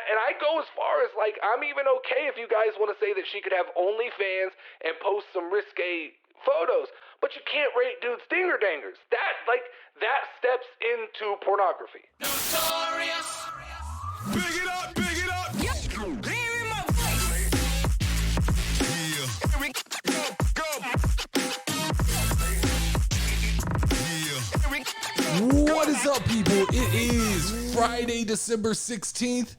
I go as far as, like, I'm even okay if you guys want to say that she could have OnlyFans and post some risque photos, but you can't rate dudes dinger dangers. That steps into pornography. Notorious. Big it up, big it up. Yeah. What is up, people? It is Friday, December 16th.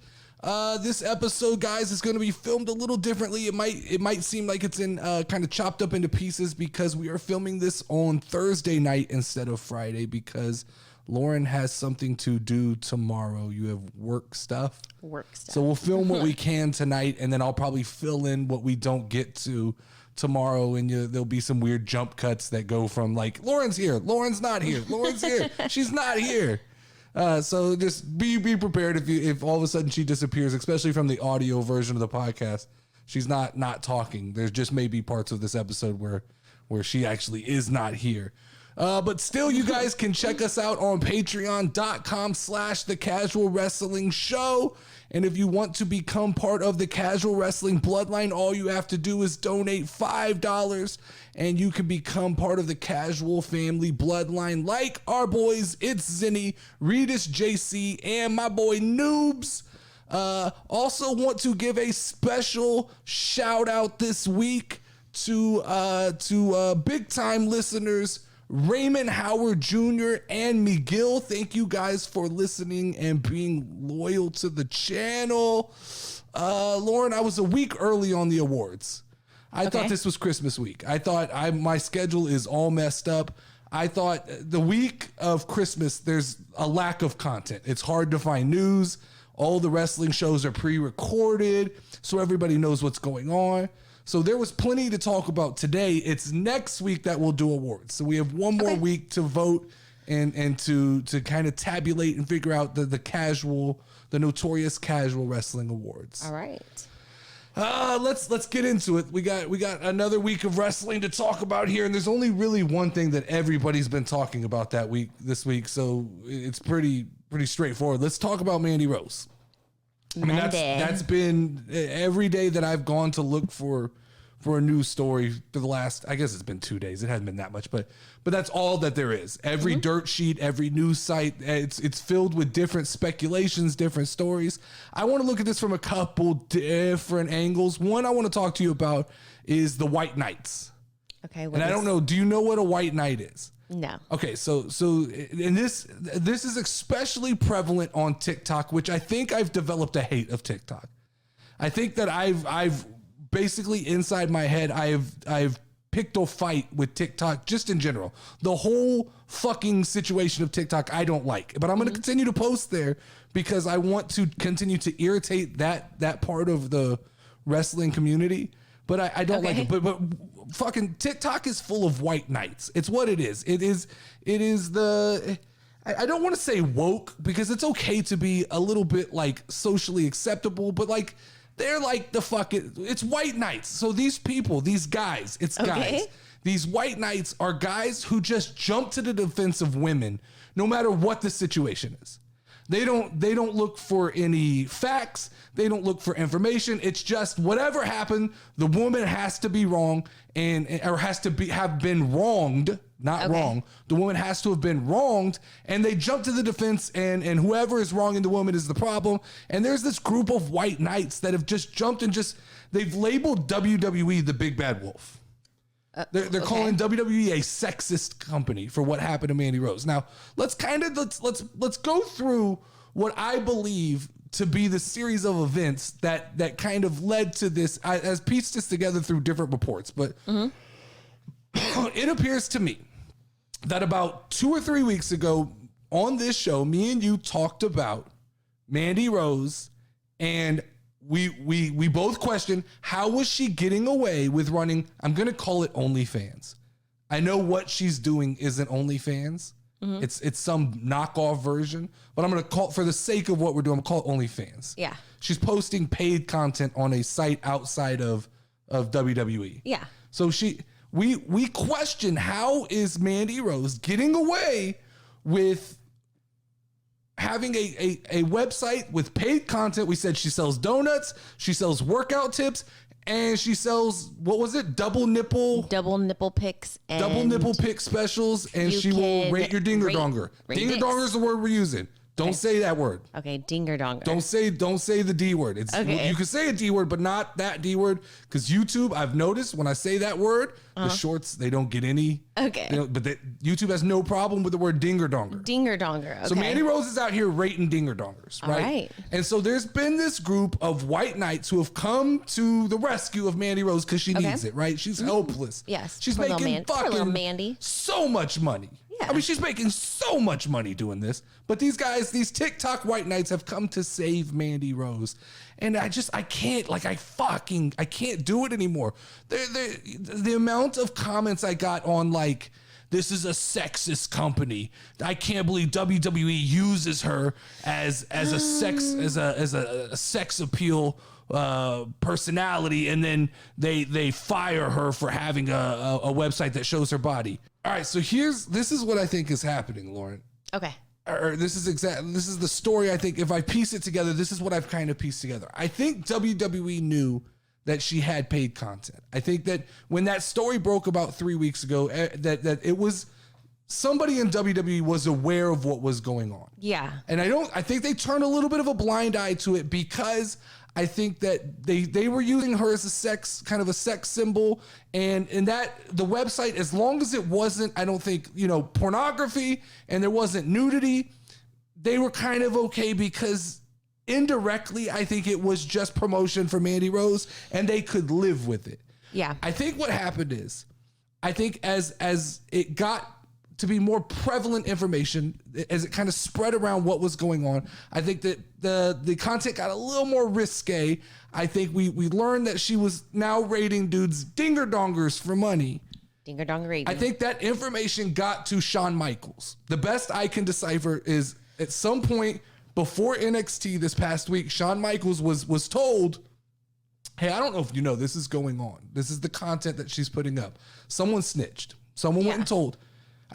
This episode, guys, is going to be filmed a little differently. It might seem like it's in kind of chopped up into pieces because we are filming this on Thursday night instead of Friday because Lauren has something to do tomorrow. You have work stuff. So we'll film what we can tonight, and then I'll probably fill in what we don't get to tomorrow, and there'll be some weird jump cuts that go from like, Lauren's here, Lauren's not here, Lauren's here, she's not here. So just be prepared if all of a sudden she disappears, especially from the audio version of the podcast. She's not talking. There's just maybe parts of this episode where she actually is not here. But still, you guys can check us out on patreon.com/The Casual Wrestling Show. And if you want to become part of the Casual Wrestling Bloodline, all you have to do is donate $5 and you can become part of the Casual Family Bloodline like our boys, It's Zinni, Redis JC, and my boy Noobs. Also want to give a special shout out this week to big time listeners, Raymond Howard Jr. and Miguel. Thank you guys for listening and being loyal to the channel. Lauren, I was a week early on the awards. I thought this was Christmas week. I thought my schedule is all messed up. I thought the week of Christmas, there's a lack of content. It's hard to find news. All the wrestling shows are pre-recorded, so everybody knows what's going on. So there was plenty to talk about today. It's next week that we'll do awards. So we have one more week to vote and to kind of tabulate and figure out the notorious casual wrestling awards. All right. Let's get into it. We got another week of wrestling to talk about here, and there's only really one thing that everybody's been talking about this week. So it's pretty straightforward. Let's talk about Mandy Rose. I mean, that's been every day that I've gone to look for a news story for the last, I guess it's been 2 days. It hasn't been that much, but that's all that there is. Every dirt sheet, every news site, it's filled with different speculations, different stories. I want to look at this from a couple different angles. One I want to talk to you about is the White Knights. Okay. And I don't know, do you know what a White Knight is? No. Okay, so and this is especially prevalent on TikTok, which I think I've developed a hate of TikTok. I think that I've basically inside my head I've picked a fight with TikTok just in general. The whole fucking situation of TikTok I don't like, but I'm going to continue to post there because I want to continue to irritate that part of the wrestling community. But I don't like it. But fucking TikTok is full of white knights. It's what it is. It is the, I don't want to say woke because it's okay to be a little bit like socially acceptable, but like they're like the fucking, it's white knights. So these people, these guys, guys. These white knights are guys who just jump to the defense of women no matter what the situation is. They don't look for any facts. They don't look for information. It's just whatever happened, the woman has to be wrong or has to have been wronged, not wrong. The woman has to have been wronged, and they jump to the defense, and whoever is wronging the woman is the problem. And there's this group of white knights that have just jumped and they've labeled WWE the big bad wolf. They're calling WWE a sexist company for what happened to Mandy Rose. Now, let's go through what I believe to be the series of events that kind of led to this. I pieced this together through different reports, but it appears to me that about 2 or 3 weeks ago on this show, me and you talked about Mandy Rose, and we both questioned how was she getting away with running, I'm going to call it OnlyFans. I know what she's doing isn't OnlyFans. It's some knockoff version, but I'm going to call, for the sake of what we're doing, I'm going to call it OnlyFans. Yeah. She's posting paid content on a site outside of WWE. Yeah. So we question how is Mandy Rose getting away with having a website with paid content. We said she sells donuts, she sells workout tips, and she sells, what was it? Double nipple pics. And double nipple pic specials, and she will rate your dinger donger. Dinger donger is the word we're using. Don't say that word. Okay, dinger donger. Don't say the D word. It's okay. You can say a D word, but not that D word, because YouTube, I've noticed when I say that word, the shorts, they don't get any. Okay. But YouTube has no problem with the word dinger donger. Dinger donger. Okay. So Mandy Rose is out here rating dinger dongers, right? All right. And so there's been this group of white knights who have come to the rescue of Mandy Rose because she needs it, right? She's helpless. Yes. She's Poor making little fucking Mandy. so much money. Yeah. I mean, she's making so much money doing this. But these guys, these TikTok white knights have come to save Mandy Rose. And I can't do it anymore. The amount of comments I got on like, this is a sexist company. I can't believe WWE uses her as a sex appeal personality, and then they fire her for having a website that shows her body. All right, so this is what I think is happening, Lauren. Okay. Or this is the story. I think if I piece it together, this is what I've kind of pieced together. I think WWE knew that she had paid content. I think that when that story broke about 3 weeks ago, that it was somebody in WWE was aware of what was going on. Yeah. And I think they turned a little bit of a blind eye to it because I think that they were using her as a sex symbol, and that the website, as long as it wasn't, I don't think, pornography and there wasn't nudity, they were kind of okay, because indirectly, I think it was just promotion for Mandy Rose and they could live with it. Yeah. I think what happened is, I think as it got to be more prevalent information, as it kind of spread around what was going on, I think that the content got a little more risque. I think we learned that she was now rating dudes dinger dongers for money. Dinger dong rating. I think that information got to Shawn Michaels. The best I can decipher is at some point before NXT this past week, Shawn Michaels was told, hey, I don't know if you know, this is going on. This is the content that she's putting up. Someone snitched. Someone went and told.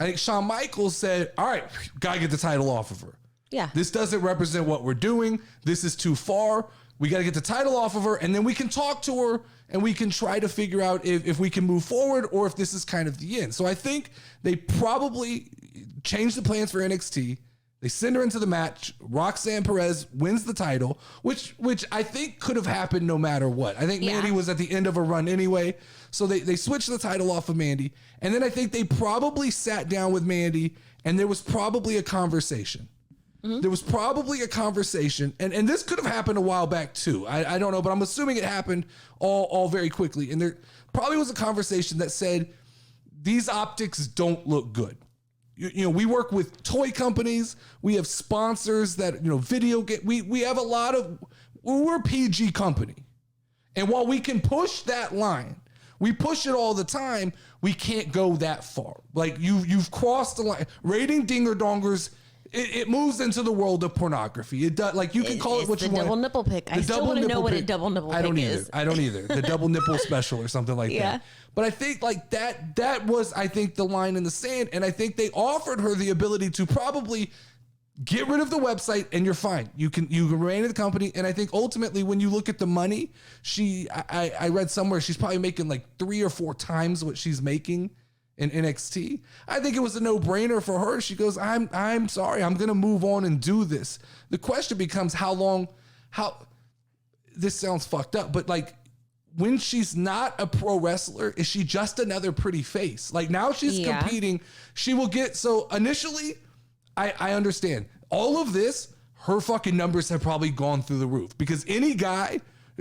I think Shawn Michaels said, all right, gotta get the title off of her. Yeah. This doesn't represent what we're doing. This is too far. We got to get the title off of her, and then we can talk to her and we can try to figure out if we can move forward or if this is kind of the end. So I think they probably changed the plans for NXT. They send her into the match. Roxanne Perez wins the title, which I think could have happened no matter what. I think Mandy was at the end of a run anyway. So they switched the title off of Mandy. And then I think they probably sat down with Mandy, and there was probably a conversation. Mm-hmm. There was probably a conversation. And this could have happened a while back too. I don't know, but I'm assuming it happened all very quickly. And there probably was a conversation that said, these optics don't look good. We work with toy companies. We have sponsors that, video get, we have a lot of, we're a PG company. And while we can push that line, we push it all the time, we can't go that far. Like you've crossed the line. Rating dinger dongers, it moves into the world of pornography. It does, like you can call it what you want. The double nipple pic. I still want to know what a double nipple pic is. I don't either. The double nipple special or something like that. But I think like that was, I think, the line in the sand. And I think they offered her the ability to probably get rid of the website and you're fine. You can remain in the company. And I think ultimately when you look at the money, I read somewhere she's probably making like 3 or 4 times what she's making in NXT. I think it was a no-brainer for her. She goes, I'm sorry, I'm gonna move on and do this. The question becomes how this sounds fucked up, but like when she's not a pro wrestler, is she just another pretty face? Like now she's competing, she will get, so initially, I understand all of this, her fucking numbers have probably gone through the roof, because any guy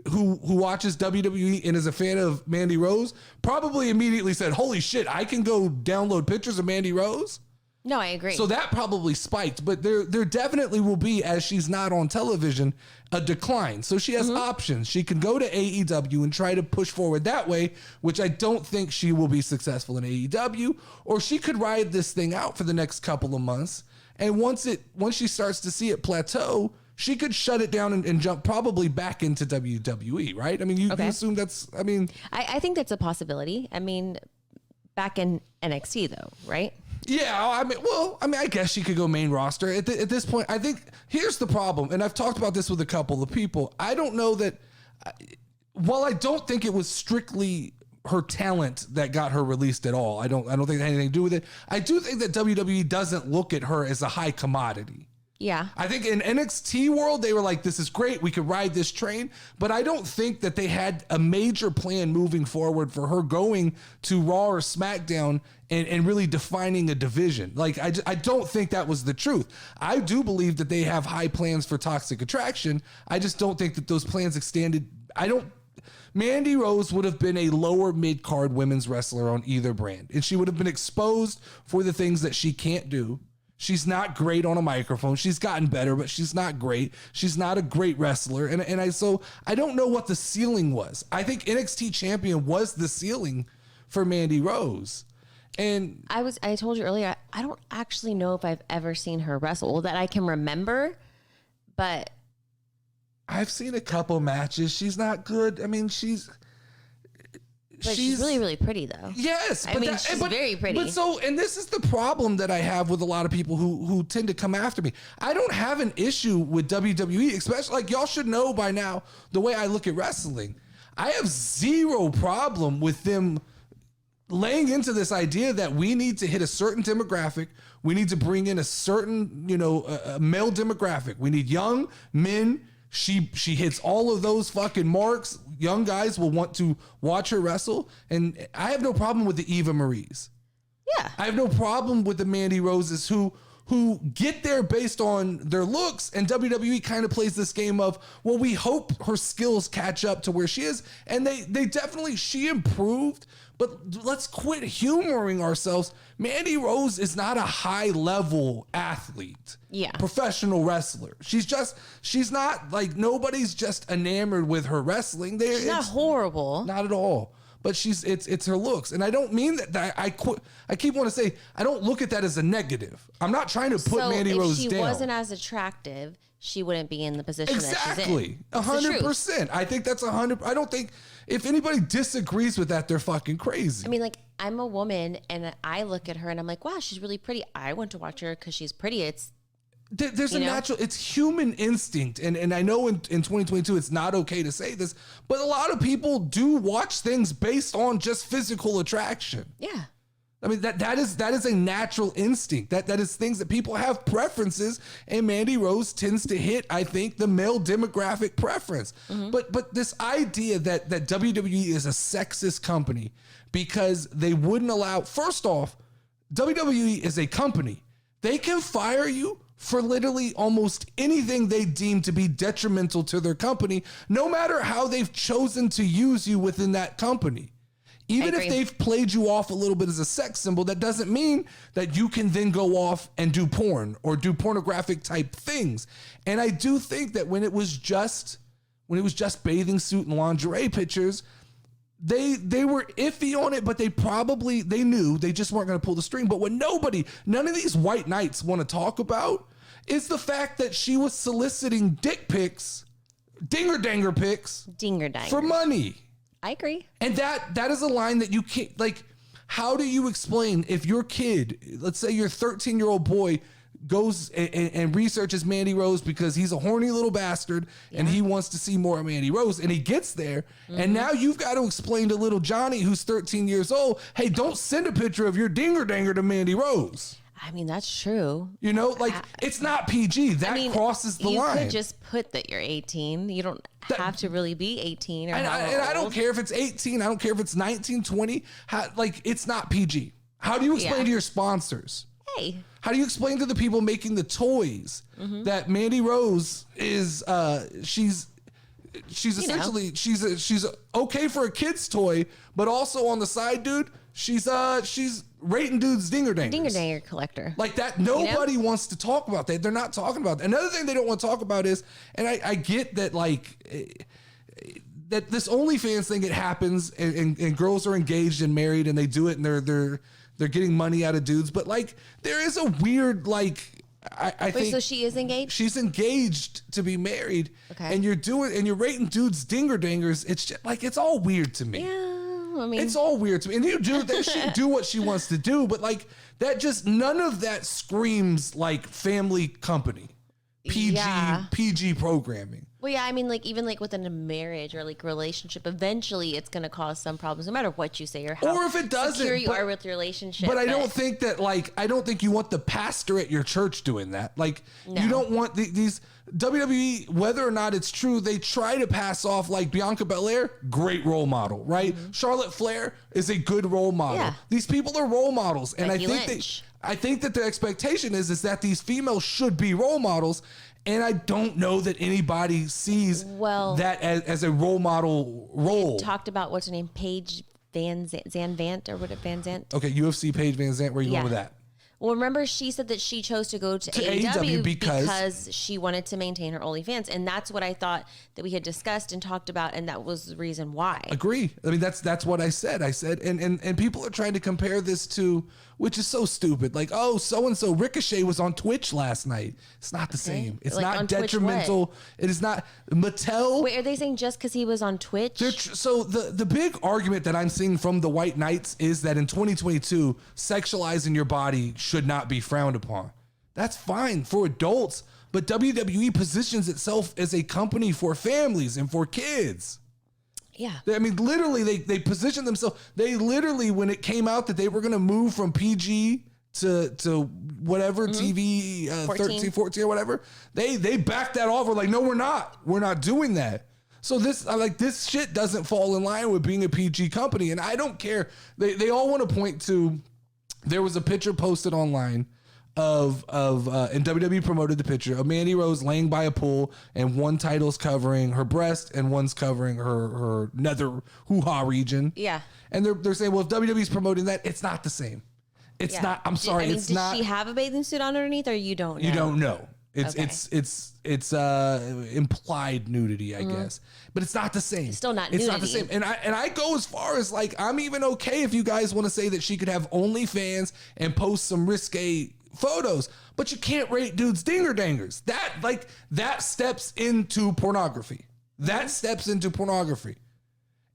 who watches WWE and is a fan of Mandy Rose probably immediately said, holy shit, I can go download pictures of Mandy Rose. No, I agree. So that probably spiked, but there definitely will be, as she's not on television, a decline. So she has options. She can go to AEW and try to push forward that way, which I don't think she will be successful in AEW, or she could ride this thing out for the next couple of months. And once she starts to see it plateau, she could shut it down and jump probably back into WWE, right? I mean, you assume that's, I mean... I think that's a possibility. I mean, back in NXT though, right? Yeah, I guess she could go main roster at this point. I think here's the problem, and I've talked about this with a couple of people. I don't know that. While I don't think it was strictly her talent that got her released at all, I don't think it had anything to do with it. I do think that WWE doesn't look at her as a high commodity. Yeah. I think in NXT world, they were like, this is great. We could ride this train. But I don't think that they had a major plan moving forward for her going to Raw or SmackDown and really defining a division. Like, I don't think that was the truth. I do believe that they have high plans for Toxic Attraction. I just don't think that those plans extended. Mandy Rose would have been a lower mid-card women's wrestler on either brand. And she would have been exposed for the things that she can't do. She's not great on a microphone. She's gotten better, but she's not great. She's not a great wrestler. So I don't know what the ceiling was. I think NXT champion was the ceiling for Mandy Rose. And I told you earlier, I don't actually know if I've ever seen her wrestle that I can remember, but I've seen a couple matches. She's not good. I mean, she's really, really pretty, though. Yes. She's very pretty. And this is the problem that I have with a lot of people who tend to come after me. I don't have an issue with WWE, especially, like, y'all should know by now the way I look at wrestling. I have zero problem with them laying into this idea that we need to hit a certain demographic. We need to bring in a certain, male demographic. We need young men. She hits all of those fucking marks. Young guys will want to watch her wrestle. And I have no problem with the Eva Maries. Yeah. I have no problem with the Mandy Roses who get there based on their looks, and WWE kind of plays this game of, well, we hope her skills catch up to where she is. And they definitely, she improved, but let's quit humoring ourselves. Mandy Rose is not a high level athlete. Yeah. Professional wrestler. She's not, like, nobody's just enamored with her wrestling. She's not horrible. Not at all. But it's her looks. And I don't mean that I keep wanting to say, I don't look at that as a negative. I'm not trying to put Mandy Rose down. If she wasn't as attractive, she wouldn't be in the position that she's in. Exactly. 100%. I think that's 100. I don't think if anybody disagrees with that, they're fucking crazy. I mean, like, I'm a woman and I look at her and I'm like, wow, she's really pretty. I want to watch her because she's pretty. There's a natural, it's human instinct. And I know in 2022, it's not okay to say this, but a lot of people do watch things based on just physical attraction. Yeah. I mean, that is a natural instinct. That is things that people have preferences, and Mandy Rose tends to hit, I think, the male demographic preference. Mm-hmm. But this idea that WWE is a sexist company because they wouldn't allow, first off, WWE is a company. They can fire you for literally almost anything they deem to be detrimental to their company, no matter how they've chosen to use you within that company. Even if they've played you off a little bit as a sex symbol, that doesn't mean that you can then go off and do porn or do pornographic type things. And I do think that when it was just bathing suit and lingerie pictures, they were iffy on it, but they knew they just weren't going to pull the string. But what none of these white knights want to talk about is the fact that she was soliciting dick pics, dinger-danger pics, for money. I agree. And that is a line that you can't, like, how do you explain if your kid, let's say your 13-year-old boy, goes and researches Mandy Rose because he's a horny little bastard and he wants to see more of Mandy Rose, and he gets there, and now you've got to explain to little Johnny, who's 13 years old, hey, don't send a picture of your dinger-danger to Mandy Rose. I mean, that's true. It's not PG. That crosses the line. You could just put that you're 18. You don't have to really be 18. And I don't care if it's 18. I don't care if it's 19, 20. It's not PG. How do you explain to your sponsors? Hey. How do you explain to the people making the toys that Mandy Rose is, she's essentially, she's okay for a kid's toy, but also on the side, dude, she's rating dudes dinger-dangers. Dinger-danger collector. Like that, nobody wants to talk about that. They're not talking about that. Another thing they don't want to talk about is, and I get that, like, that this OnlyFans thing, it happens, and girls are engaged and married, and they do it, and they're getting money out of dudes. But, like, there is a weird, like, I think. So she is engaged? She's engaged to be married. Okay. And you're rating dudes dinger-dangers. It's just, like, it's all weird to me. Yeah. know. I mean, it's all weird to me. And she do what she wants to do, but like that, just none of that screams like family company, PG programming. Well, yeah, I mean, like even like within a marriage or like relationship, eventually it's going to cause some problems, no matter what you say or how. Or if it doesn't, secure you are with your relationship. But I don't think that I don't think you want the pastor at your church doing that. Like you don't want these WWE, whether or not it's true, they try to pass off like Bianca Belair, great role model, right? Charlotte Flair is a good role model. Yeah. These people are role models, and I think that the expectation is that these females should be role models. And I don't know that anybody sees that as a role model role. We talked about what's her name, Paige Van Zandt or what it Van Zandt. Okay, UFC Paige Van Zandt. Where are you going with that? Well, remember she said that she chose to go to AEW because she wanted to maintain her OnlyFans, and that's what I thought that we had discussed and talked about, and that was the reason why. Agree. I mean, that's what I said. I said, and people are trying to compare this to, which is so stupid. Like, oh, so and so Ricochet was on Twitch last night. It's not the same. It's like not detrimental. It is not Mattel. Wait, are they saying just because he was on Twitch? So the big argument that I'm seeing from the White Knights is that in 2022, sexualizing your body should not be frowned upon. That's fine for adults, but WWE positions itself as a company for families and for kids. Yeah. I mean, literally, they positioned themselves. They literally, when it came out that they were going to move from PG to whatever TV 13, 14 or whatever, they backed that off. We're like, no, we're not. We're not doing that. So this shit doesn't fall in line with being a PG company, and I don't care. They all want to point to. There was a picture posted online and WWE promoted the picture of Mandy Rose laying by a pool, and one title's covering her breast and one's covering her nether hoo-ha region. Yeah. And they're saying, well, if WWE's promoting that, it's not the same. It's not. I'm sorry. It's not. Did she have a bathing suit on underneath, or you don't know? You don't know. It's implied nudity, I guess, but it's not the same. It's still not nudity. It's not the same. And I go as far as like, I'm even okay if you guys want to say that she could have OnlyFans and post some risque photos, but you can't rate dudes dinger dangers. That steps into pornography. That steps into pornography.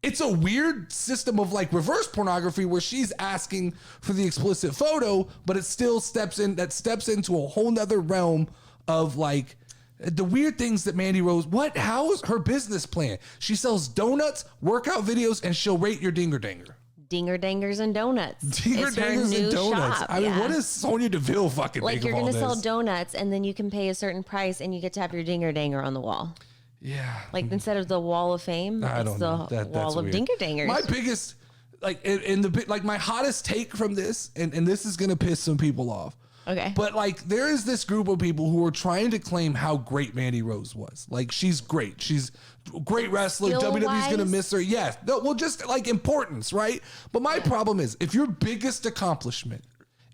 It's a weird system of like reverse pornography where she's asking for the explicit photo, but it still steps into a whole nother realm of like the weird things that Mandy Rose, how is her business plan? She sells donuts, workout videos, and she'll rate your dinger danger. Dinger dangers and donuts. Dinger dangers and donuts. Shop. I mean, what is Sonya Deville fucking like? Think You're of all going to this? sell donuts, and then you can pay a certain price, and you get to have your dinger danger on the wall. Yeah. Like instead of the wall of fame, it's the wall of dinger dangers. My biggest, like, my hottest take from this, and this is gonna piss some people off. Okay. But like, there is this group of people who are trying to claim how great Mandy Rose was. Like, she's great. She's a great wrestler. WWE's gonna miss her. Yes. No, well, just like importance, right? But my problem is, if your biggest accomplishment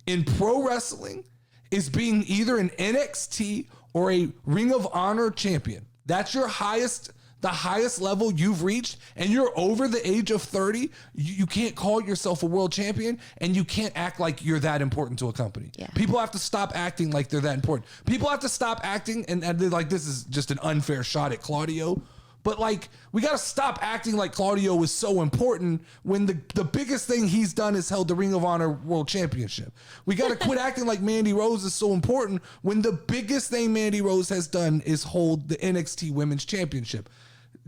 in pro wrestling is being either an NXT or a Ring of Honor champion, that's the highest level you've reached, and you're over the age of 30, you can't call yourself a world champion, and you can't act like you're that important to a company. Yeah. People have to stop acting like they're that important. People have to stop acting, and they're like, this is just an unfair shot at Claudio. But like, we got to stop acting like Claudio was so important when the biggest thing he's done is held the Ring of Honor World Championship. We got to quit acting like Mandy Rose is so important when the biggest thing Mandy Rose has done is hold the NXT Women's Championship.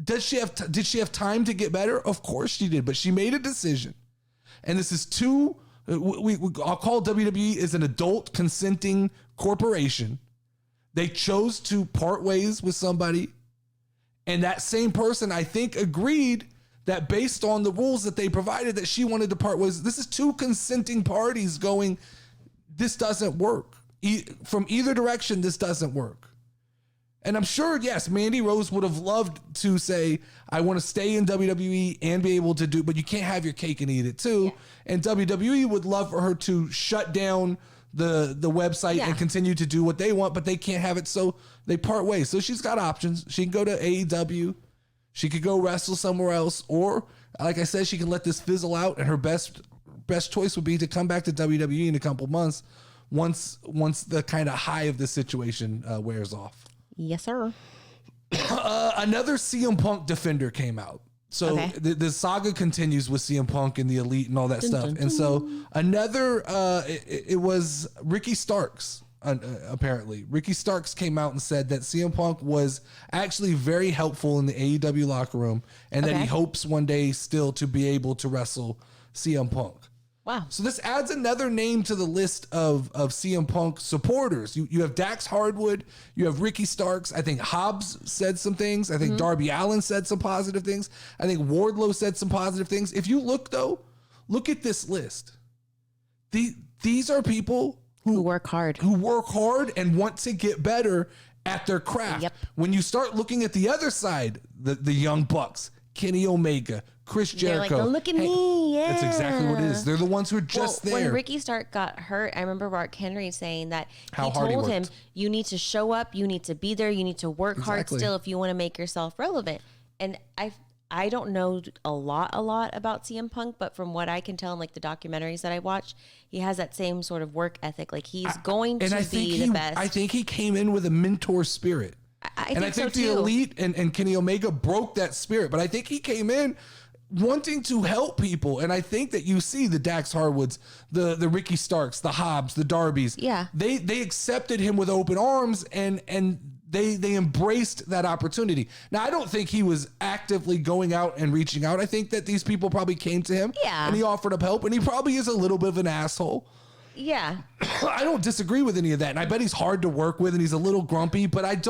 Did she have time to get better? Of course she did, but she made a decision. And this is I'll call WWE as an adult consenting corporation. They chose to part ways with somebody. And that same person, I think, agreed that based on the rules that they provided, that she wanted to part ways. This is two consenting parties going, this doesn't work. From either direction, this doesn't work. And I'm sure, yes, Mandy Rose would have loved to say, I want to stay in WWE and be able to do, but you can't have your cake and eat it too. Yeah. And WWE would love for her to shut down the website and continue to do what they want, but they can't have it, so they part ways. So she's got options. She can go to AEW. She could go wrestle somewhere else, or like I said, she can let this fizzle out, and her best choice would be to come back to WWE in a couple months once the kind of high of the situation wears off. Yes, sir. Another CM Punk defender came out. So the saga continues with CM Punk and the Elite and all that stuff. And so another, it was Ricky Starks. Apparently, Ricky Starks came out and said that CM Punk was actually very helpful in the AEW locker room, and that he hopes one day still to be able to wrestle CM Punk. Wow. So this adds another name to the list of CM Punk supporters. You have Dax Hardwood, you have Ricky Starks. I think Hobbs said some things. I think Darby Allin said some positive things. I think Wardlow said some positive things. If you look at this list. These are people who work hard, and want to get better at their craft. Yep. When you start looking at the other side, the Young Bucks, Kenny Omega, Chris Jericho. They're like, look at me. Yeah. That's exactly what it is. They're the ones who are just there. When Ricky Stark got hurt, I remember Mark Henry saying that he told him, you need to show up, you need to be there, you need to work hard still if you want to make yourself relevant. And I don't know a lot about CM Punk, but from what I can tell in like the documentaries that I watched, he has that same sort of work ethic. Like he's going to be the best. I think he came in with a mentor spirit. I think the Elite and Kenny Omega broke that spirit, but I think he came in wanting to help people. And I think that you see the Dax Harwoods, the Ricky Starks, the Hobbs, the Darbys. Yeah. They accepted him with open arms and they embraced that opportunity. Now, I don't think he was actively going out and reaching out. I think that these people probably came to him and he offered up help, and he probably is a little bit of an asshole. Yeah. I don't disagree with any of that. And I bet he's hard to work with and he's a little grumpy, but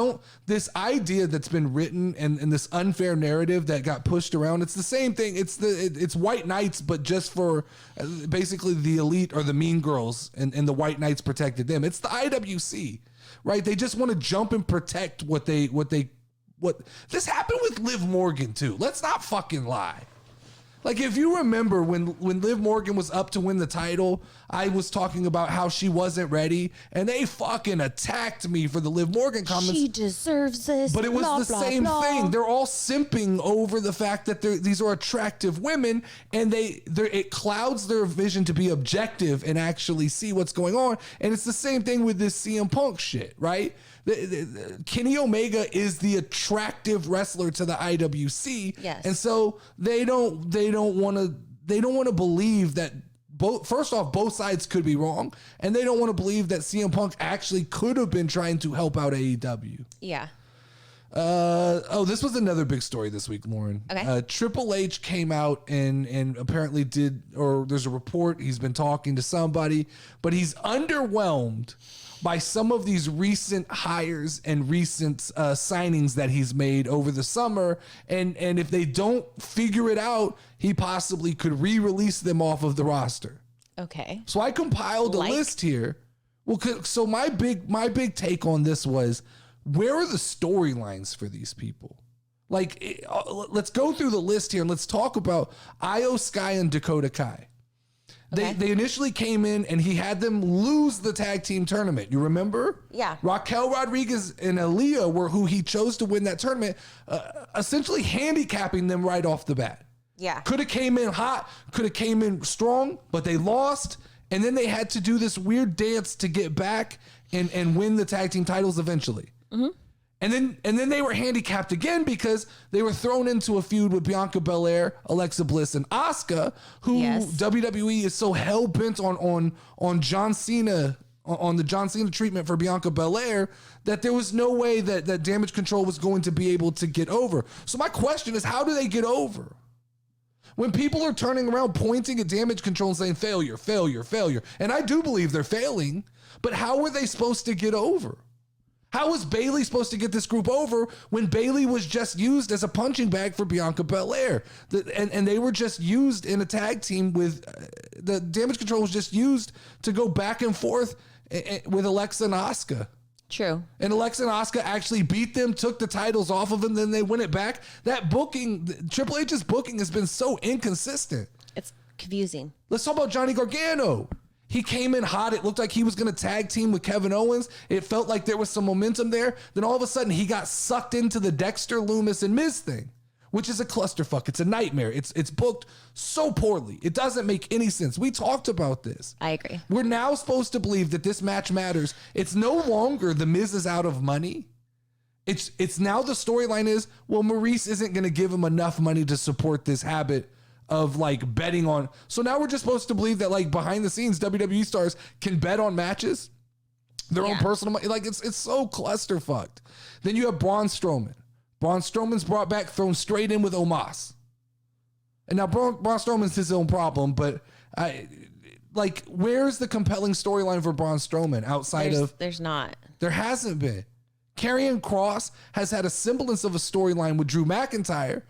this idea that's been written and this unfair narrative that got pushed around, it's the same thing. It's White Knights, but just for basically the Elite or the Mean Girls, and the White Knights protected them. It's the IWC, right? They just want to jump and protect what this happened with Liv Morgan too. Let's not fucking lie. Like, if you remember when Liv Morgan was up to win the title, I was talking about how she wasn't ready, and they fucking attacked me for the Liv Morgan comments. She deserves this. But it was the same thing. They're all simping over the fact that these are attractive women, and it clouds their vision to be objective and actually see what's going on. And it's the same thing with this CM Punk shit, right? Kenny Omega is the attractive wrestler to the IWC. Yes. And so they don't want to believe that both sides could be wrong, and they don't want to believe that CM Punk actually could have been trying to help out AEW. Yeah. This was another big story this week, Lauren. Okay. Triple H came out and apparently there's a report, he's been talking to somebody, but he's underwhelmed by some of these recent hires and recent signings that he's made over the summer. And if they don't figure it out, he possibly could re-release them off of the roster. Okay. So I compiled a list here. Well, so my big take on this was, where are the storylines for these people? Like, let's go through the list here and let's talk about Io Sky and Dakota Kai. They initially came in and he had them lose the tag team tournament. You remember? Yeah. Raquel Rodriguez and Aaliyah were who he chose to win that tournament, essentially handicapping them right off the bat. Yeah. Could have came in hot, could have came in strong, but they lost. And then they had to do this weird dance to get back and win the tag team titles eventually. Mm-hmm. And then they were handicapped again because they were thrown into a feud with Bianca Belair, Alexa Bliss, and Asuka, who WWE is so hell bent on John Cena, on the John Cena treatment for Bianca Belair, that there was no way that Damage Control was going to be able to get over. So my question is, how do they get over? When people are turning around pointing at Damage Control and saying failure, failure, failure, and I do believe they're failing, but how were they supposed to get over? How was Bayley supposed to get this group over when Bayley was just used as a punching bag for Bianca Belair? And they were just used in a tag team with the Damage Control was just used to go back and forth with Alexa and Asuka. True. And Alexa and Asuka actually beat them, took the titles off of them, then they win it back. That booking, Triple H's booking has been so inconsistent. It's confusing. Let's talk about Johnny Gargano. He came in hot. It looked like he was going to tag team with Kevin Owens. It felt like there was some momentum there. Then all of a sudden, he got sucked into the Dexter, Loomis, and Miz thing, which is a clusterfuck. It's a nightmare. It's booked so poorly. It doesn't make any sense. We talked about this. I agree. We're now supposed to believe that this match matters. It's no longer the Miz is out of money. It's now the storyline is, well, Maurice isn't going to give him enough money to support this habit of like betting on. So now we're just supposed to believe that like behind the scenes WWE stars can bet on matches, their own personal money. Like it's so clusterfucked. Then you have Braun Strowman. Braun Strowman's brought back, thrown straight in with Omos. And now Braun Strowman's his own problem, but where's the compelling storyline for Braun Strowman outside of? There's not. There hasn't been. Karrion Kross has had a semblance of a storyline with Drew McIntyre.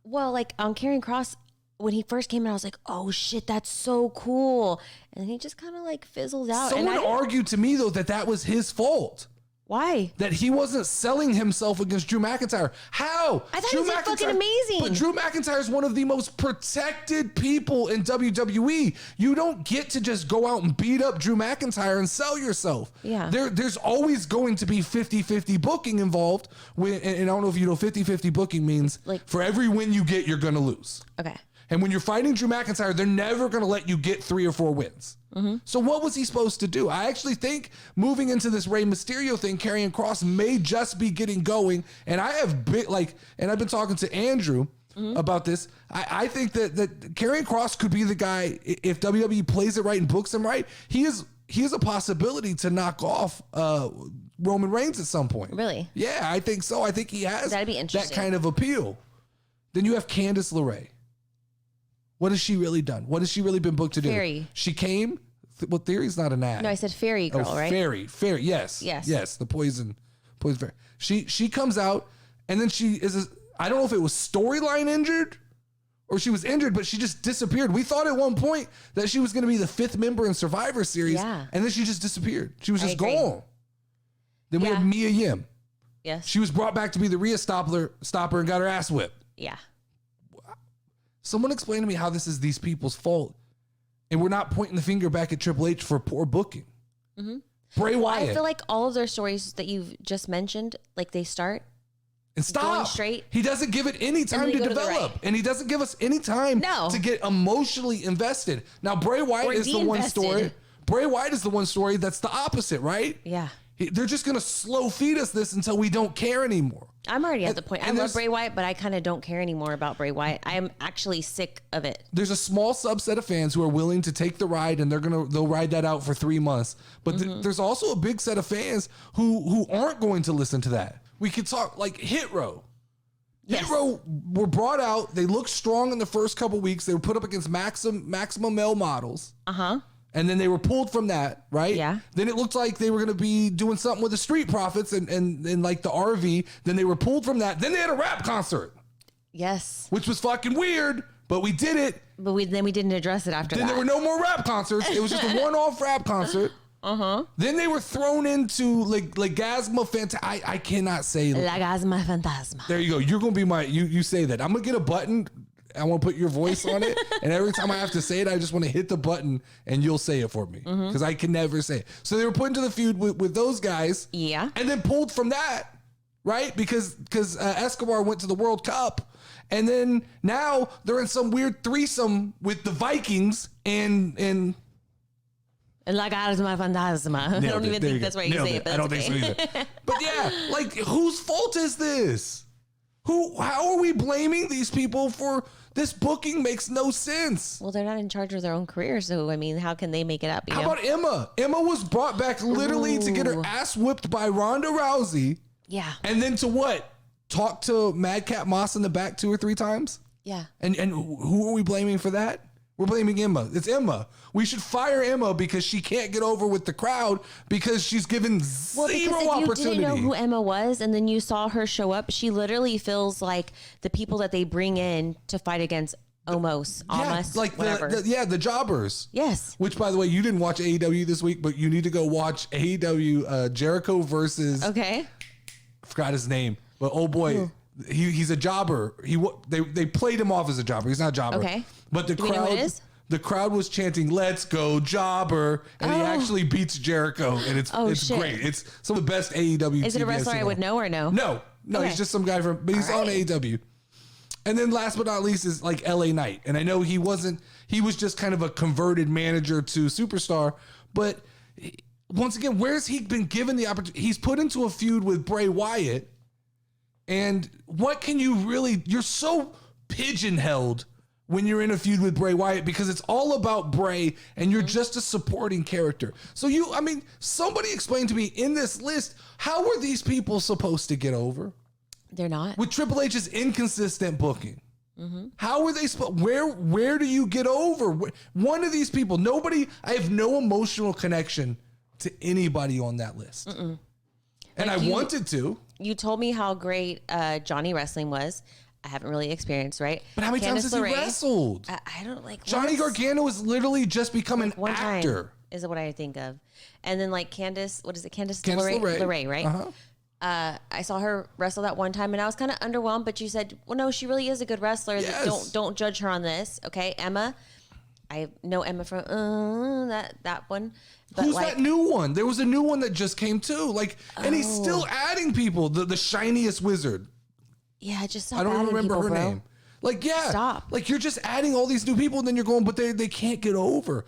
Well, like on Karrion Kross, when he first came in, I was like, oh shit, that's so cool. And then he just kind of like fizzled out. Someone argued to me though that was his fault. Why? That he wasn't selling himself against Drew McIntyre. How? I thought he was fucking amazing. But Drew McIntyre is one of the most protected people in WWE. You don't get to just go out and beat up Drew McIntyre and sell yourself. Yeah. There's always going to be 50-50 booking involved. And I don't know if you know 50-50 booking means like for every win you get, you're going to lose. Okay. And when you're fighting Drew McIntyre, they're never going to let you get 3 or 4 wins. Mm-hmm. So what was he supposed to do? I actually think moving into this Rey Mysterio thing, Karrion Kross may just be getting going. And I have and I've been talking to Andrew about this. I think that Karrion Kross could be the guy if WWE plays it right and books him right. He is a possibility to knock off Roman Reigns at some point. Really? Yeah, I think so. I think he has That'd be interesting. that kind of appeal. Then you have Candice LeRae. What has she really done? What has she really been booked to do? Fairy. She came. Well, Theory's not an ad. No, I said fairy girl, right? Fairy. Yes. The poison fairy. She comes out and then she is. I don't know if it was storyline injured or she was injured, but she just disappeared. We thought at one point that she was going to be the 5th member in Survivor Series, and then she just disappeared. She was just gone. Then we had Mia Yim. Yes. She was brought back to be the Rhea stopper and got her ass whipped. Yeah. Someone explain to me how this is these people's fault, and we're not pointing the finger back at Triple H for poor booking. Mm-hmm. Bray Wyatt. I feel like all of their stories that you've just mentioned, like they start and stop going straight. He doesn't give it any time to develop, and he doesn't give us any time to get emotionally invested. Now Bray Wyatt is the one story. Bray Wyatt is the one story that's the opposite, right? Yeah. They're just going to slow feed us this until we don't care anymore. I'm already at the point. I love Bray Wyatt, but I kind of don't care anymore about Bray Wyatt. I am actually sick of it. There's a small subset of fans who are willing to take the ride, and they'll ride that out for 3 months. But there's also a big set of fans who aren't going to listen to that. We could talk like Hit Row. Yes. Hit Row were brought out. They looked strong in the first couple weeks. They were put up against maximum male models. And then they were pulled from that, right? Yeah. Then it looked like they were going to be doing something with the Street Profits and like the RV. Then they were pulled from that. Then they had a rap concert. Yes. Which was fucking weird, but we did it. But then we didn't address it after that. Then there were no more rap concerts. It was just a one-off rap concert. Then they were thrown into Legasma Fantasma. I cannot say Legasma Fantasma. There you go. You're going to be you say that. I'm going to get a button. I want to put your voice on it. And every time I have to say it, I just want to hit the button and you'll say it for me. Because I can never say it. So they were put into the feud with those guys. Yeah. And then pulled from that, right? Because Escobar went to the World Cup. And then now they're in some weird threesome with the Vikings and Legasma Fantasma. I don't even think that's where you say it. But I don't think so either. But yeah, like whose fault is this? How are we blaming these people for this booking? Makes no sense. Well, they're not in charge of their own career, so I mean, how can they make it up? How about Emma? Emma was brought back literally to get her ass whipped by Ronda Rousey. Yeah. And then to what? Talk to Madcap Moss in the back 2 or 3 times? Yeah. And who are we blaming for that? We're blaming Emma. It's Emma. We should fire Emma because she can't get over with the crowd because she's given zero opportunity. Well, because if you didn't know who Emma was and then you saw her show up, she literally feels like the people that they bring in to fight against Omos, like whatever. The jobbers. Yes. Which, by the way, you didn't watch AEW this week, but you need to go watch AEW Jericho versus. Okay. I forgot his name, but oh boy. He's a jobber. They played him off as a jobber. He's not a jobber. Okay. But the crowd was chanting, "Let's go, jobber!" And he actually beats Jericho, and it's great. It's some of the best AEW. Is it a wrestler I would know or no? No, okay. He's just some guy but he's on AEW. And then last but not least is like LA Knight, and I know he was just kind of a converted manager to superstar, but once again, where's he been given the opportunity? He's put into a feud with Bray Wyatt. And what can you really, you're so pigeonholed when you're in a feud with Bray Wyatt because it's all about Bray and you're just a supporting character. So somebody explain to me in this list, how were these people supposed to get over? They're not. With Triple H's inconsistent booking. How were they where do you get over? One of these people, I have no emotional connection to anybody on that list. And I wanted to. You told me how great Johnny Wrestling was. I haven't really experienced, right? But how many times has he wrestled? I don't like Johnny Gargano has literally just become an actor. Time is what I think of. And then like Candice Candice LeRae, right? Uh-huh. I saw her wrestle that one time and I was kind of underwhelmed, but you said, well, no, she really is a good wrestler. Yes. Don't judge her on this. Okay. Emma. I know Emma from that one. But who's that new one? There was a new one that just came too. And he's still adding people. The shiniest wizard. Yeah, just I don't even remember people, her bro. name. Stop. You're just adding all these new people, and then you're going, but they can't get over.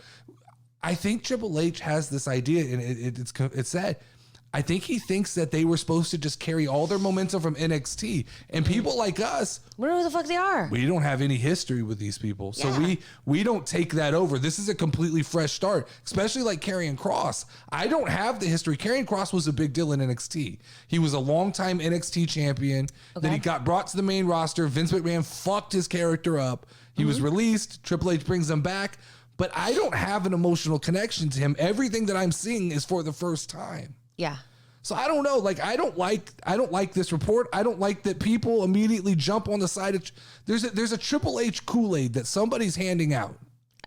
I think Triple H has this idea, and it's sad. I think he thinks that they were supposed to just carry all their momentum from NXT, and people like us, we don't know who the fuck they are. We don't have any history with these people, so we don't take that over. This is a completely fresh start, especially like Karrion Kross. I don't have the history. Karrion Kross was a big deal in NXT. He was a longtime NXT champion. Okay. Then he got brought to the main roster. Vince McMahon fucked his character up. He was released. Triple H brings him back, but I don't have an emotional connection to him. Everything that I'm seeing is for the first time. Yeah. So I don't know. I don't like this report. I don't like that people immediately jump on the side of. There's a Triple H Kool-Aid that somebody's handing out.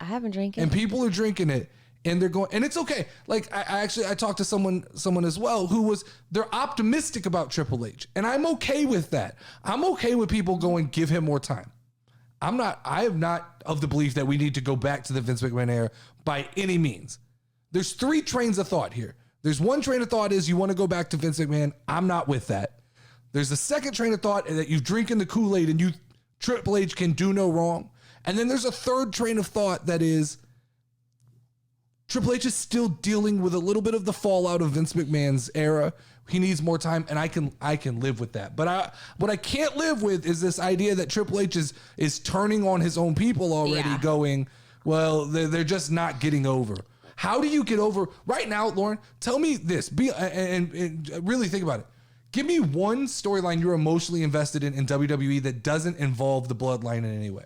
I haven't drank it. And people are drinking it, and they're going, and it's okay. I talked to someone as well they're optimistic about Triple H, and I'm okay with that. I'm okay with people going, give him more time. I am not of the belief that we need to go back to the Vince McMahon era by any means. There's 3 trains of thought here. There's one train of thought is you want to go back to Vince McMahon. I'm not with that. There's a second train of thought that you're drinking the Kool-Aid and Triple H can do no wrong. And then there's a third train of thought that is Triple H is still dealing with a little bit of the fallout of Vince McMahon's era. He needs more time, and I can live with that. But what I can't live with is this idea that Triple H is turning on his own people already, going, well, they're just not getting over. How do you get over right now, Lauren? Tell me this. And really think about it. Give me one storyline you're emotionally invested in WWE that doesn't involve the bloodline in any way.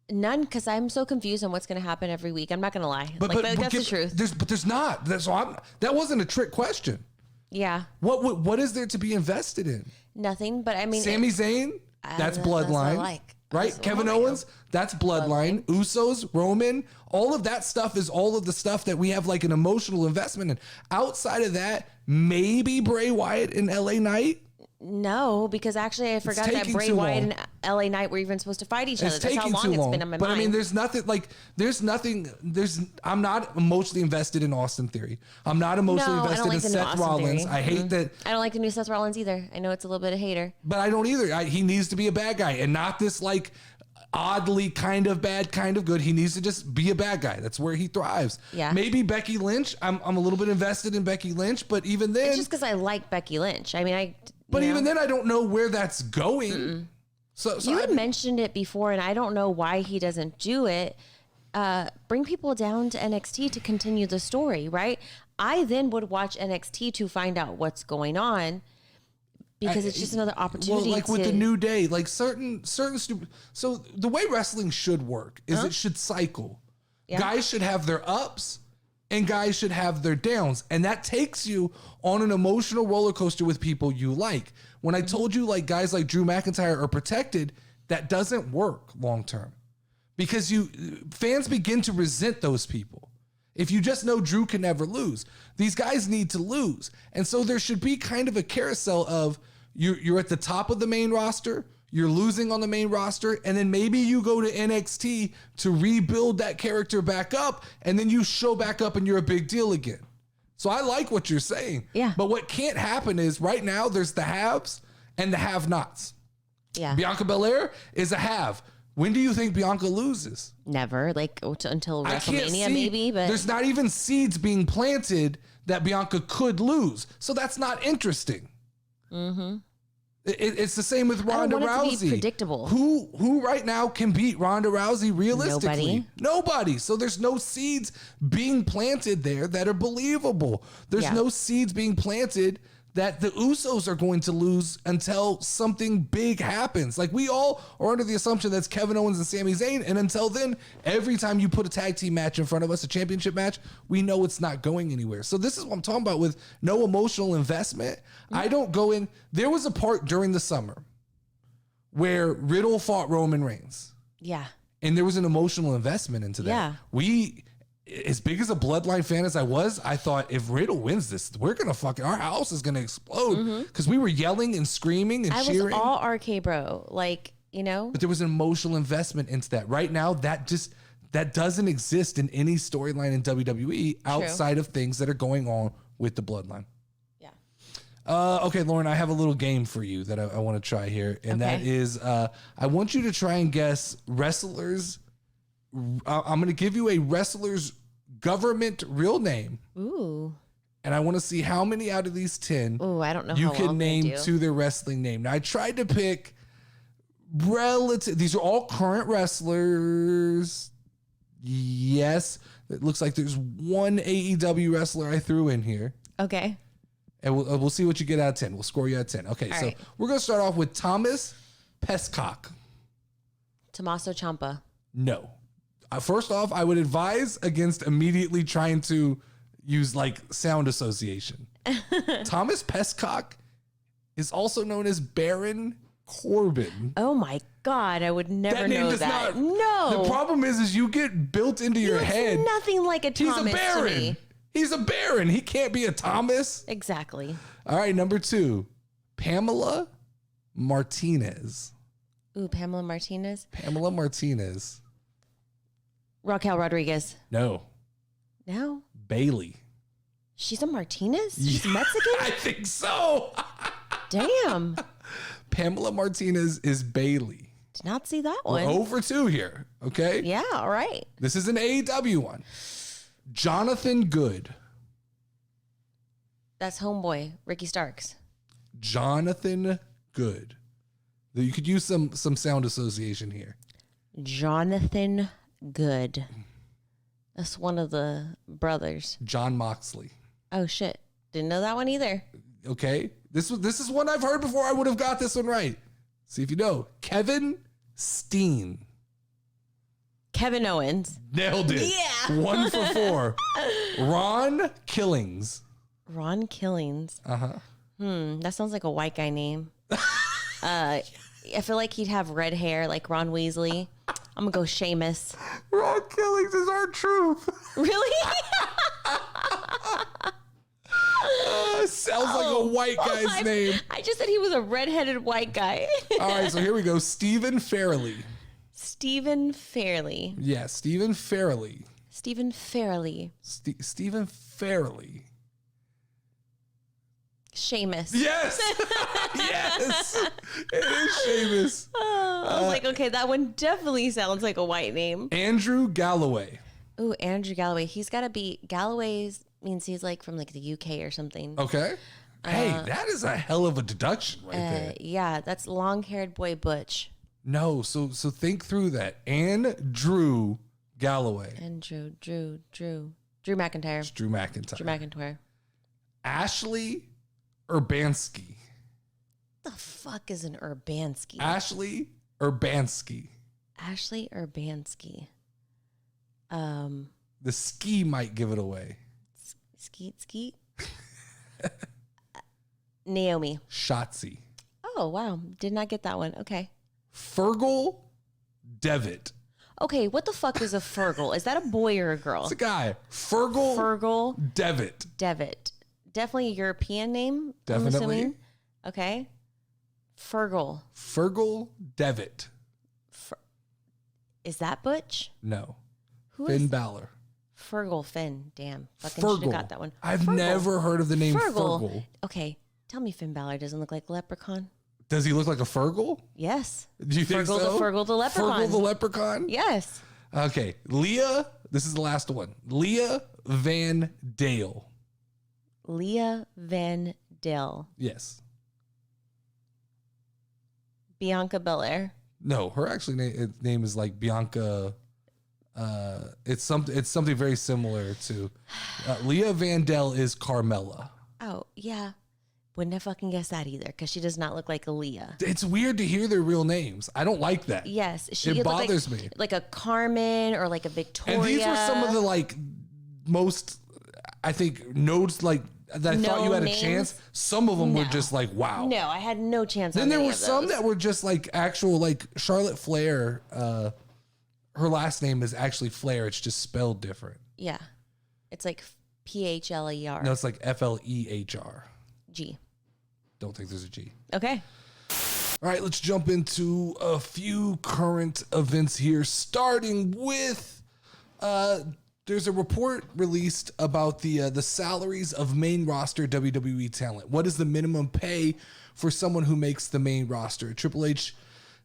None, because I'm so confused on what's going to happen every week. I'm not going to lie. But that's the truth. There's not. That wasn't a trick question. Yeah. What is there to be invested in? Nothing. But I mean, Sami Zayn, that's bloodline. Right? Kevin Owens, that's bloodline. Usos, Roman, all of that stuff is all of the stuff that we have an emotional investment in. Outside of that, maybe Bray Wyatt and LA Knight. No, because actually I forgot that Bray Wyatt and LA Knight were even supposed to fight each other. That's how long it's been in my mind. But I mean, I'm not emotionally invested in Austin Theory. I'm not emotionally invested in Seth Rollins. I hate that. I don't like the new Seth Rollins either. I know it's a little bit of hater. But I don't either. He needs to be a bad guy and not this oddly kind of bad, kind of good. He needs to just be a bad guy. That's where he thrives. Yeah. Maybe Becky Lynch. I'm a little bit invested in Becky Lynch, but even then. It's just because I like Becky Lynch. I mean, even then, I don't know where that's going. Mm-mm. So you had mentioned it before, and I don't know why he doesn't do it. Bring people down to NXT to continue the story, right? I then would watch NXT to find out what's going on because it's just another opportunity. Well, with the New Day, certain stupid. So the way wrestling should work is it should cycle. Yeah. Guys should have their ups. And guys should have their downs. And that takes you on an emotional roller coaster with people you like. When I told you guys like Drew McIntyre are protected, that doesn't work long term. Because fans begin to resent those people. If you just know Drew can never lose, these guys need to lose. And so there should be kind of a carousel of you're at the top of the main roster, you're losing on the main roster, and then maybe you go to NXT to rebuild that character back up, and then you show back up and you're a big deal again. So I like what you're saying. Yeah. But what can't happen is right now there's the haves and the have-nots. Yeah. Bianca Belair is a have. When do you think Bianca loses? Never, until WrestleMania maybe. But there's not even seeds being planted that Bianca could lose. So that's not interesting. Mm-hmm. It's the same with Ronda I don't want it Rousey. to be predictable. Who right now can beat Ronda Rousey realistically? Nobody. So there's no seeds being planted there that are believable. There's no seeds being planted that the Usos are going to lose until something big happens. Like, we all are under the assumption that's Kevin Owens and Sami Zayn. And until then, every time you put a tag team match in front of us, a championship match, we know it's not going anywhere. So this is what I'm talking about with no emotional investment. I don't go in. There was a part during the summer where Riddle fought Roman Reigns. Yeah. And there was an emotional investment into that. Yeah. As big as a Bloodline fan as I was, I thought if Riddle wins this, we're going to our house is going to explode, because we were yelling and screaming and cheering. I was all RK bro. Like, you know. But there was an emotional investment into that. Right now, that doesn't exist in any storyline in WWE outside of things that are going on with the Bloodline. Yeah. Okay, Lauren, I have a little game for you that I want to try here. And that is, I want you to try and guess wrestlers. I'm going to give you a wrestler's government real name. Ooh. And I want to see how many out of these 10 I don't know you how can long name to their wrestling name. Now, I tried to pick these are all current wrestlers. Yes. It looks like there's one AEW wrestler I threw in here. Okay. And we'll see what you get out of 10. We'll score you out of 10. Okay, all right. We're going to start off with Thomas Pescock. Tommaso Ciampa. No. First off, I would advise against immediately trying to use like sound association. Thomas Pescock is also known as Baron Corbin. Oh my God, I would never know that. No. The problem is you get built into your head. Nothing like a Thomas. He's a Baron. To me. He's a Baron. He can't be a Thomas. Exactly. All right, number 2, Pamela Martinez. Ooh, Pamela Martinez. Pamela Martinez. Raquel Rodriguez. No. No. Bailey. She's a Martinez? She's Mexican? I think so. Damn. Pamela Martinez is Bailey. Did not see that one. We're over 2 here. Okay. Yeah. All right. This is an AEW one. Jonathan Good. That's homeboy, Ricky Starks. Jonathan Good. You could use some sound association here. Jonathan Good. That's one of the brothers. John Moxley. Oh shit. Didn't know that one either. Okay. This is one I've heard before. I would have got this one right. See if you know. Kevin Steen. Kevin Owens. Nailed it. Yeah. 1 for 4. Ron Killings. Ron Killings. Uh-huh. That sounds like a white guy name. I feel like he'd have red hair like Ron Weasley. I'm gonna go Seamus. Ron Killings is our truth. Really? Sounds like a white guy's name. I just said he was a redheaded white guy. All right, so here we go. Stephen Fairley. Stephen Fairley. Yeah, Stephen Fairley. Stephen Fairley. Stephen Fairley. Seamus. Yes. Yes. It is Seamus. I was like, okay, that one definitely sounds like a white name. Andrew Galloway. Ooh, Andrew Galloway. He's got to be, Galloway's means he's like from like the UK or something. Okay. Hey, that is a hell of a deduction right there. Yeah, that's long-haired boy Butch. No, so think through that. Drew Galloway. Drew McIntyre. It's Drew McIntyre. Drew McIntyre. Ashley Urbanski. What the fuck is an Urbanski? Ashley Urbanski. Ashley Urbanski. The ski might give it away. Skeet. Naomi. Shotzi. Oh, wow. Did not get that one. Okay. Fergal Devitt. Okay, what the fuck is a Fergal? Is that a boy or a girl? It's a guy. Fergal Devitt. Definitely a European name. Definitely. I'm assuming. Okay. Fergal Devitt. Is that Butch? No. Who Finn is Balor. Fergal Finn. Damn. Fucking should have got that one. I've never heard of the name Fergal. Okay. Tell me Finn Balor doesn't look like a leprechaun. Does he look like a Fergal? Yes. Do you think so? Fergal the leprechaun. Fergal the leprechaun? Yes. Okay. Leah, this is the last one. Leah Van Dale. Leah Van Dale. Yes. Bianca Belair. No, her actually name is like Bianca. It's something very similar to Leah Vandell is Carmella. Oh yeah, wouldn't have fucking guessed that either because she does not look like a Leah. It's weird to hear their real names. I don't like that. Yes, it bothers me. Like a Carmen or like a Victoria. And these were some of the like most, I think, notes like that I thought you had a chance. Some of them were just like, wow. No, I had no chance. Then there were some that were just like actual, like Charlotte Flair. Her last name is actually Flair. It's just spelled different. Yeah, it's like Phler. No, it's like Flehr. G. Don't think there's a G. Okay. All right, let's jump into a few current events here, starting with there's a report released about the salaries of main roster WWE talent. What is the minimum pay for someone who makes the main roster? Triple H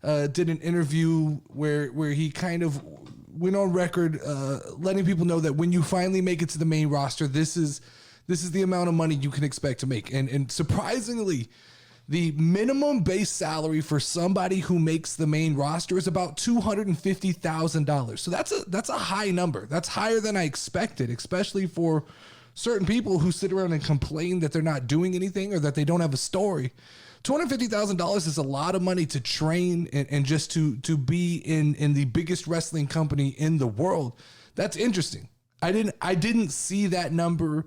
did an interview where he kind of went on record letting people know that when you finally make it to the main roster, this is the amount of money you can expect to make. And surprisingly, the minimum base salary for somebody who makes the main roster is about $250,000. So that's a high number. That's higher than I expected, especially for certain people who sit around and complain that they're not doing anything or that they don't have a story. $250,000 is a lot of money to train and just to be in the biggest wrestling company in the world. That's interesting. I didn't see that number.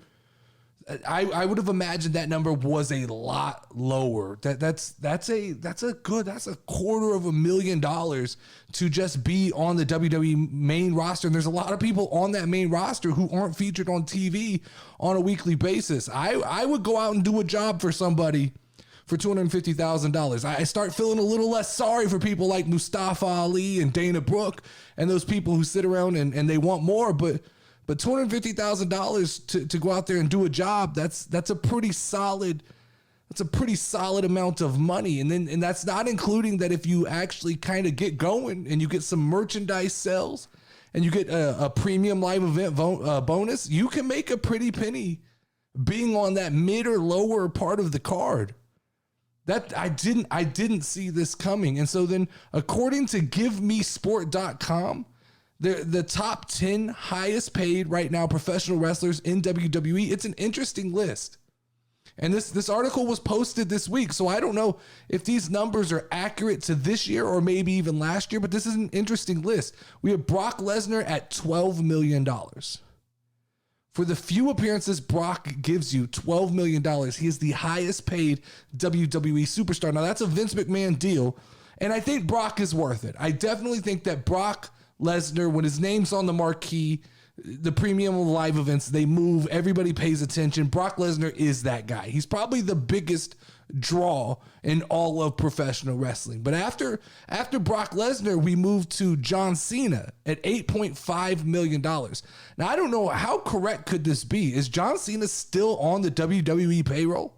I would have imagined that number was a lot lower. That's $250,000 to just be on the WWE main roster. And there's a lot of people on that main roster who aren't featured on TV on a weekly basis. I would go out and do a job for somebody for $250,000. I start feeling a little less sorry for people like Mustafa Ali and Dana Brooke and those people who sit around and they want more, but $250,000 to go out there and do a job, that's a pretty solid amount of money. And that's not including that if you actually kind of get going and you get some merchandise sales and you get a premium live event bonus, you can make a pretty penny being on that mid or lower part of the card. That I didn't see this coming. And so then according to GiveMeSport.com, the top 10 highest paid right now professional wrestlers in WWE, it's an interesting list. And this article was posted this week, so I don't know if these numbers are accurate to this year or maybe even last year, but this is an interesting list. We have Brock Lesnar at $12 million. For the few appearances Brock gives you, $12 million. He is the highest paid WWE superstar. Now, that's a Vince McMahon deal, and I think Brock is worth it. I definitely think that Brock Lesnar, when his name's on the marquee, the premium live events, they move, everybody pays attention. Brock Lesnar is that guy. He's probably the biggest draw in all of professional wrestling. But after Brock Lesnar, we moved to John Cena at $8.5 million. Now, I don't know, how correct could this be? Is John Cena still on the WWE payroll?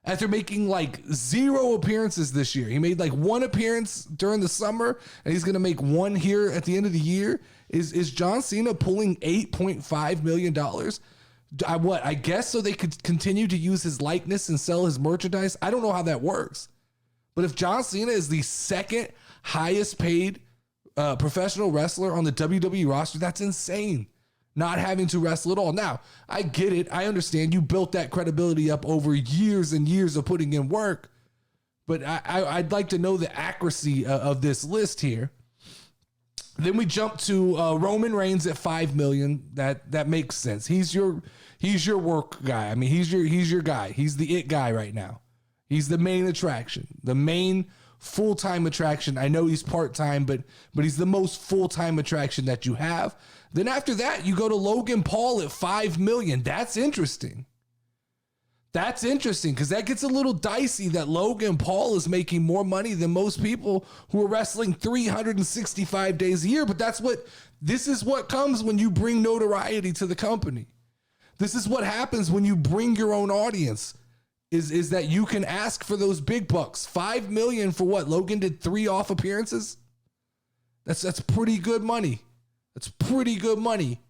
After making like 0 appearances this year. He made like 1 appearance during the summer, and he's going to make 1 here at the end of the year. Is John Cena pulling $8.5 million? I guess so they could continue to use his likeness and sell his merchandise. I don't know how that works. But if John Cena is the second highest paid professional wrestler on the WWE roster, that's insane. Not having to wrestle at all. Now, I get it. I understand you built that credibility up over years and years of putting in work. But I'd like to know the accuracy of this list here. Then we jump to Roman Reigns at $5 million. That makes sense. He's your work guy. I mean, he's your guy. He's the it guy right now. He's the main attraction, the main full-time attraction. I know he's part-time, but he's the most full-time attraction that you have. Then after that, you go to Logan Paul at $5 million. That's interesting. That's interesting because that gets a little dicey that Logan Paul is making more money than most people who are wrestling 365 days a year. But this is what comes when you bring notoriety to the company. This is what happens when you bring your own audience, is that you can ask for those big bucks. $5 million for what? Logan did 3 off appearances? That's pretty good money. That's pretty good money.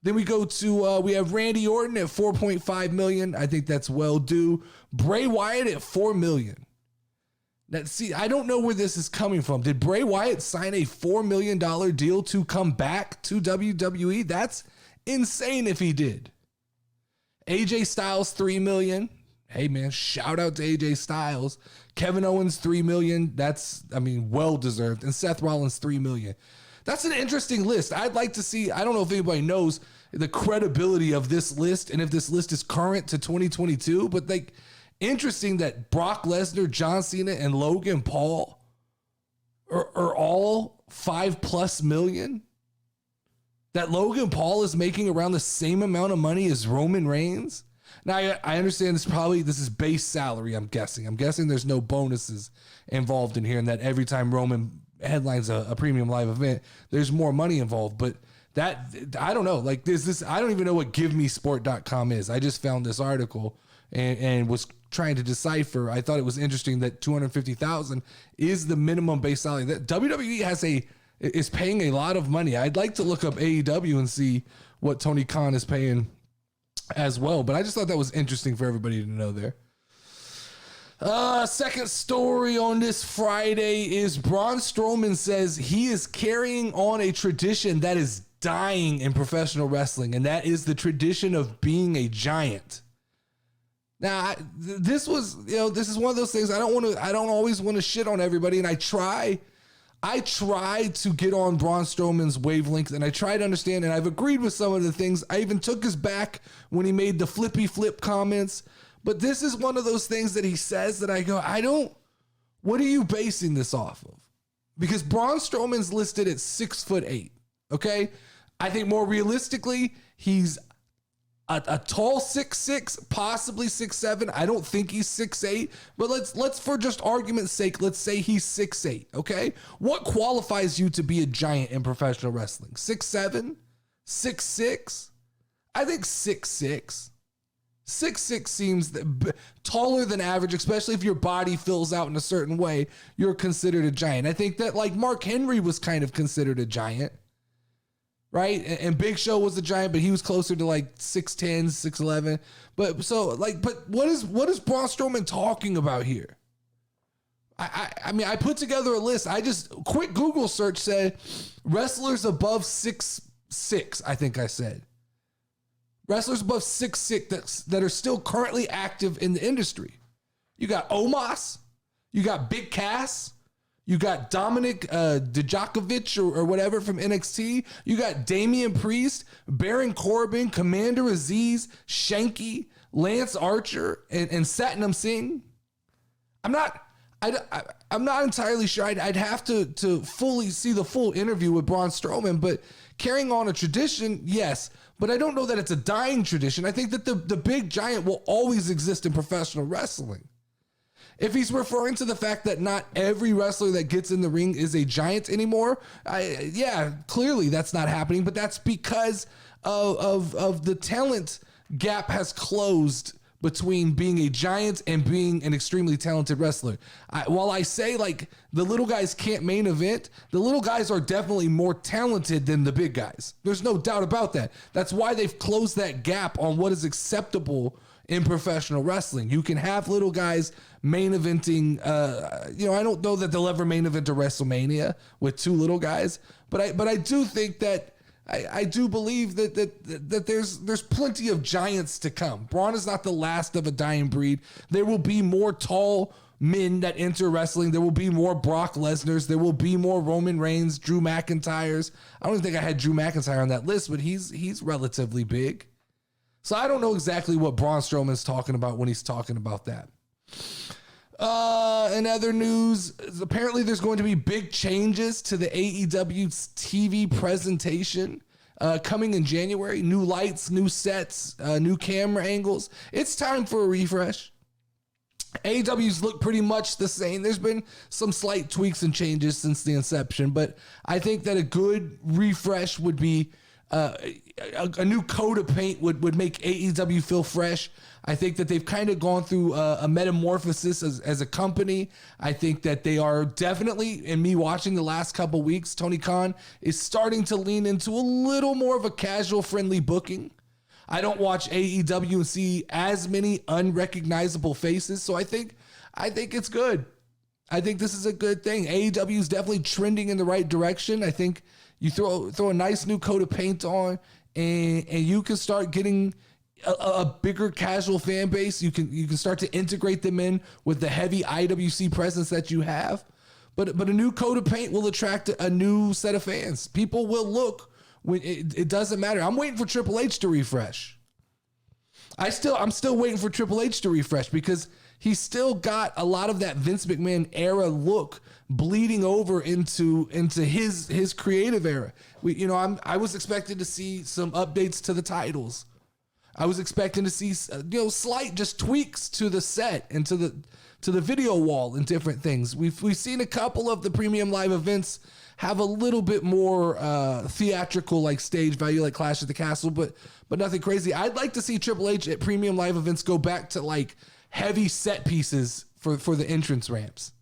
Then we go to, we have Randy Orton at $4.5 million. I think that's well due. Bray Wyatt at $4 million. I don't know where this is coming from. Did Bray Wyatt sign a $4 million deal to come back to WWE? That's insane if he did. AJ Styles, $3 million. Hey, man, shout out to AJ Styles. Kevin Owens, $3 million. That's, well-deserved. And Seth Rollins, $3 million. That's an interesting list. I'd like to see, I don't know if anybody knows the credibility of this list and if this list is current to 2022, but interesting that Brock Lesnar, John Cena, and Logan Paul are all $5+ million. That Logan Paul is making around the same amount of money as Roman Reigns. Now, I understand this is base salary, I'm guessing. I'm guessing there's no bonuses involved in here, and that every time Roman headlines a premium live event, there's more money involved. But that, I don't know. I don't even know what GiveMeSport.com is. I just found this article and was trying to decipher. I thought it was interesting that $250,000 is the minimum base salary. That WWE is paying a lot of money. I'd like to look up AEW and see what Tony Khan is paying as well, but I just thought that was interesting for everybody to know there. Second story on this Friday is Braun Strowman says he is carrying on a tradition that is dying in professional wrestling, and that is the tradition of being a giant. Now, this is one of those things I don't always want to shit on everybody, and I try to get on Braun Strowman's wavelength, and I try to understand, and I've agreed with some of the things. I even took his back when he made the flippy flip comments, but this is one of those things that he says that I go, what are you basing this off of? Because Braun Strowman's listed at 6'8", okay? I think more realistically, he's a tall 6'6", possibly 6'7". I don't think he's 6'8", but let's for just argument's sake, let's say he's 6'8", okay? What qualifies you to be a giant in professional wrestling? 6'7"? 6'6"? I think 6'6". 6'6" seems taller than average, especially if your body fills out in a certain way, you're considered a giant. I think that Mark Henry was kind of considered a giant. Right? And Big Show was a giant, but he was closer to 6'10", 6'11". But what is Braun Strowman talking about here? I put together a list. Quick Google search said wrestlers above 6'6", I think I said. Wrestlers above 6'6" that are still currently active in the industry. You got Omos, you got Big Cass, you got Dominic Dijakovic or whatever from NXT. You got Damian Priest, Baron Corbin, Commander Aziz, Shanky, Lance Archer, and Satnam Singh. I'm not entirely sure. I'd have to fully see the full interview with Braun Strowman, but carrying on a tradition, yes. But I don't know that it's a dying tradition. I think that the big giant will always exist in professional wrestling. If he's referring to the fact that not every wrestler that gets in the ring is a giant anymore, clearly that's not happening, but that's because of the talent gap has closed between being a giant and being an extremely talented wrestler. While I say the little guys can't main event, the little guys are definitely more talented than the big guys. There's no doubt about that. That's why they've closed that gap on what is acceptable in professional wrestling. You can have little guys main eventing, I don't know that they'll ever main event a WrestleMania with two little guys, but I do think that I do believe that there's plenty of giants to come. Braun is not the last of a dying breed. There will be more tall men that enter wrestling. There will be more Brock Lesnar's. There will be more Roman Reigns, Drew McIntyre's. I don't think I had Drew McIntyre on that list, but he's relatively big. So I don't know exactly what Braun Strowman's talking about when he's talking about that. In other news, apparently there's going to be big changes to the AEW TV presentation coming in January. New lights, new sets, new camera angles. It's time for a refresh. AEW's look pretty much the same. There's been some slight tweaks and changes since the inception, but I think that a good refresh would be a new coat of paint would make AEW feel fresh. I think that they've kind of gone through a metamorphosis as a company. I think that they are definitely, in me watching the last couple weeks, Tony Khan is starting to lean into a little more of a casual friendly booking. I don't watch AEW and see as many unrecognizable faces. So I think it's good. I think this is a good thing. AEW is definitely trending in the right direction. I think you throw a nice new coat of paint on, and you can start getting a bigger casual fan base. You can start to integrate them in with the heavy IWC presence that you have. But a new coat of paint will attract a new set of fans. People will look when it doesn't matter. I'm waiting for Triple H to refresh. I'm still waiting for Triple H to refresh because he's still got a lot of that Vince McMahon era look bleeding over into his creative era. I was expecting to see some updates to the titles. I was expecting to see slight just tweaks to the set and to the video wall and different things. We've seen a couple of the premium live events have a little bit more theatrical like stage value, like Clash at the Castle, but nothing crazy. I'd like to see Triple H at premium live events go back to like heavy set pieces for the entrance ramps.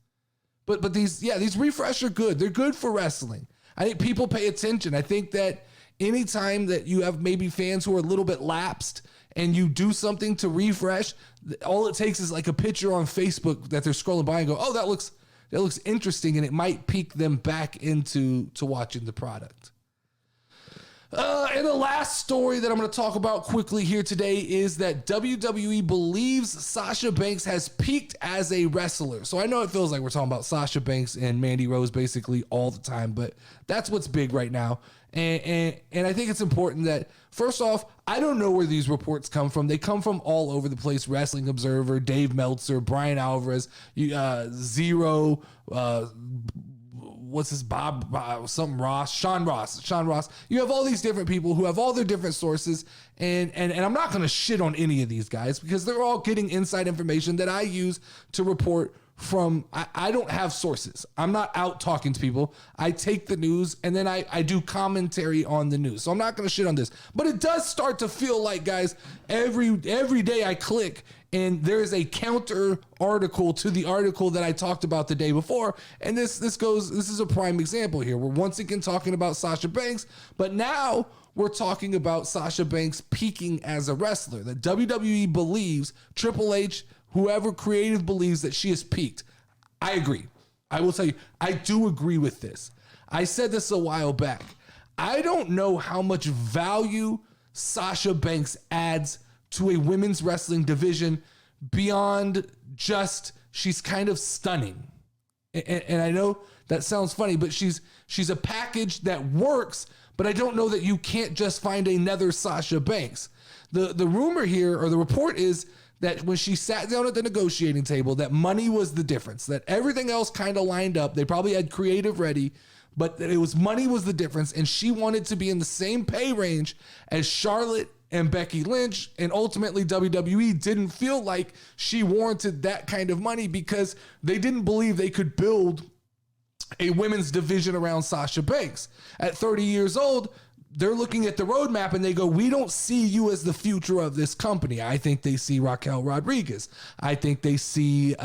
But these refresh are good. They're good for wrestling. I think people pay attention. I think that anytime that you have maybe fans who are a little bit lapsed and you do something to refresh, all it takes is like a picture on Facebook that they're scrolling by and go, oh, that looks interesting, and it might pique them back into watching the product. And the last story that I'm going to talk about quickly here today is that WWE believes Sasha Banks has peaked as a wrestler. So I know it feels like we're talking about Sasha Banks and Mandy Rose basically all the time, but that's what's big right now. And I think it's important that, first off, I don't know where these reports come from. They come from all over the place. Wrestling Observer, Dave Meltzer, Brian Alvarez, Zero, what's his Sean Ross. You have all these different people who have all their different sources, and I'm not going to shit on any of these guys because they're all getting inside information that I use to report from. I don't have sources. I'm not out talking to people. I take the news and then I do commentary on the news. So I'm not going to shit on this, but it does start to feel like, guys, every day I click and there is a counter article to the article that I talked about the day before. And this is a prime example here. We're once again talking about Sasha Banks, but now we're talking about Sasha Banks peaking as a wrestler. That WWE believes, Triple H, whoever creative believes that she has peaked. I agree. I will tell you, I do agree with this. I said this a while back. I don't know how much value Sasha Banks adds to a women's wrestling division beyond just she's kind of stunning. And I know that sounds funny, but she's a package that works, but I don't know that you can't just find another Sasha Banks. The rumor here, or the report, is that when she sat down at the negotiating table, that money was the difference, that everything else kind of lined up. They probably had creative ready, but it was money was the difference. And she wanted to be in the same pay range as Charlotte and Becky Lynch. And ultimately WWE didn't feel like she warranted that kind of money because they didn't believe they could build a women's division around Sasha Banks. At 30 years old, they're looking at the roadmap and they go, we don't see you as the future of this company. I think they see Raquel Rodriguez. I think they see, who's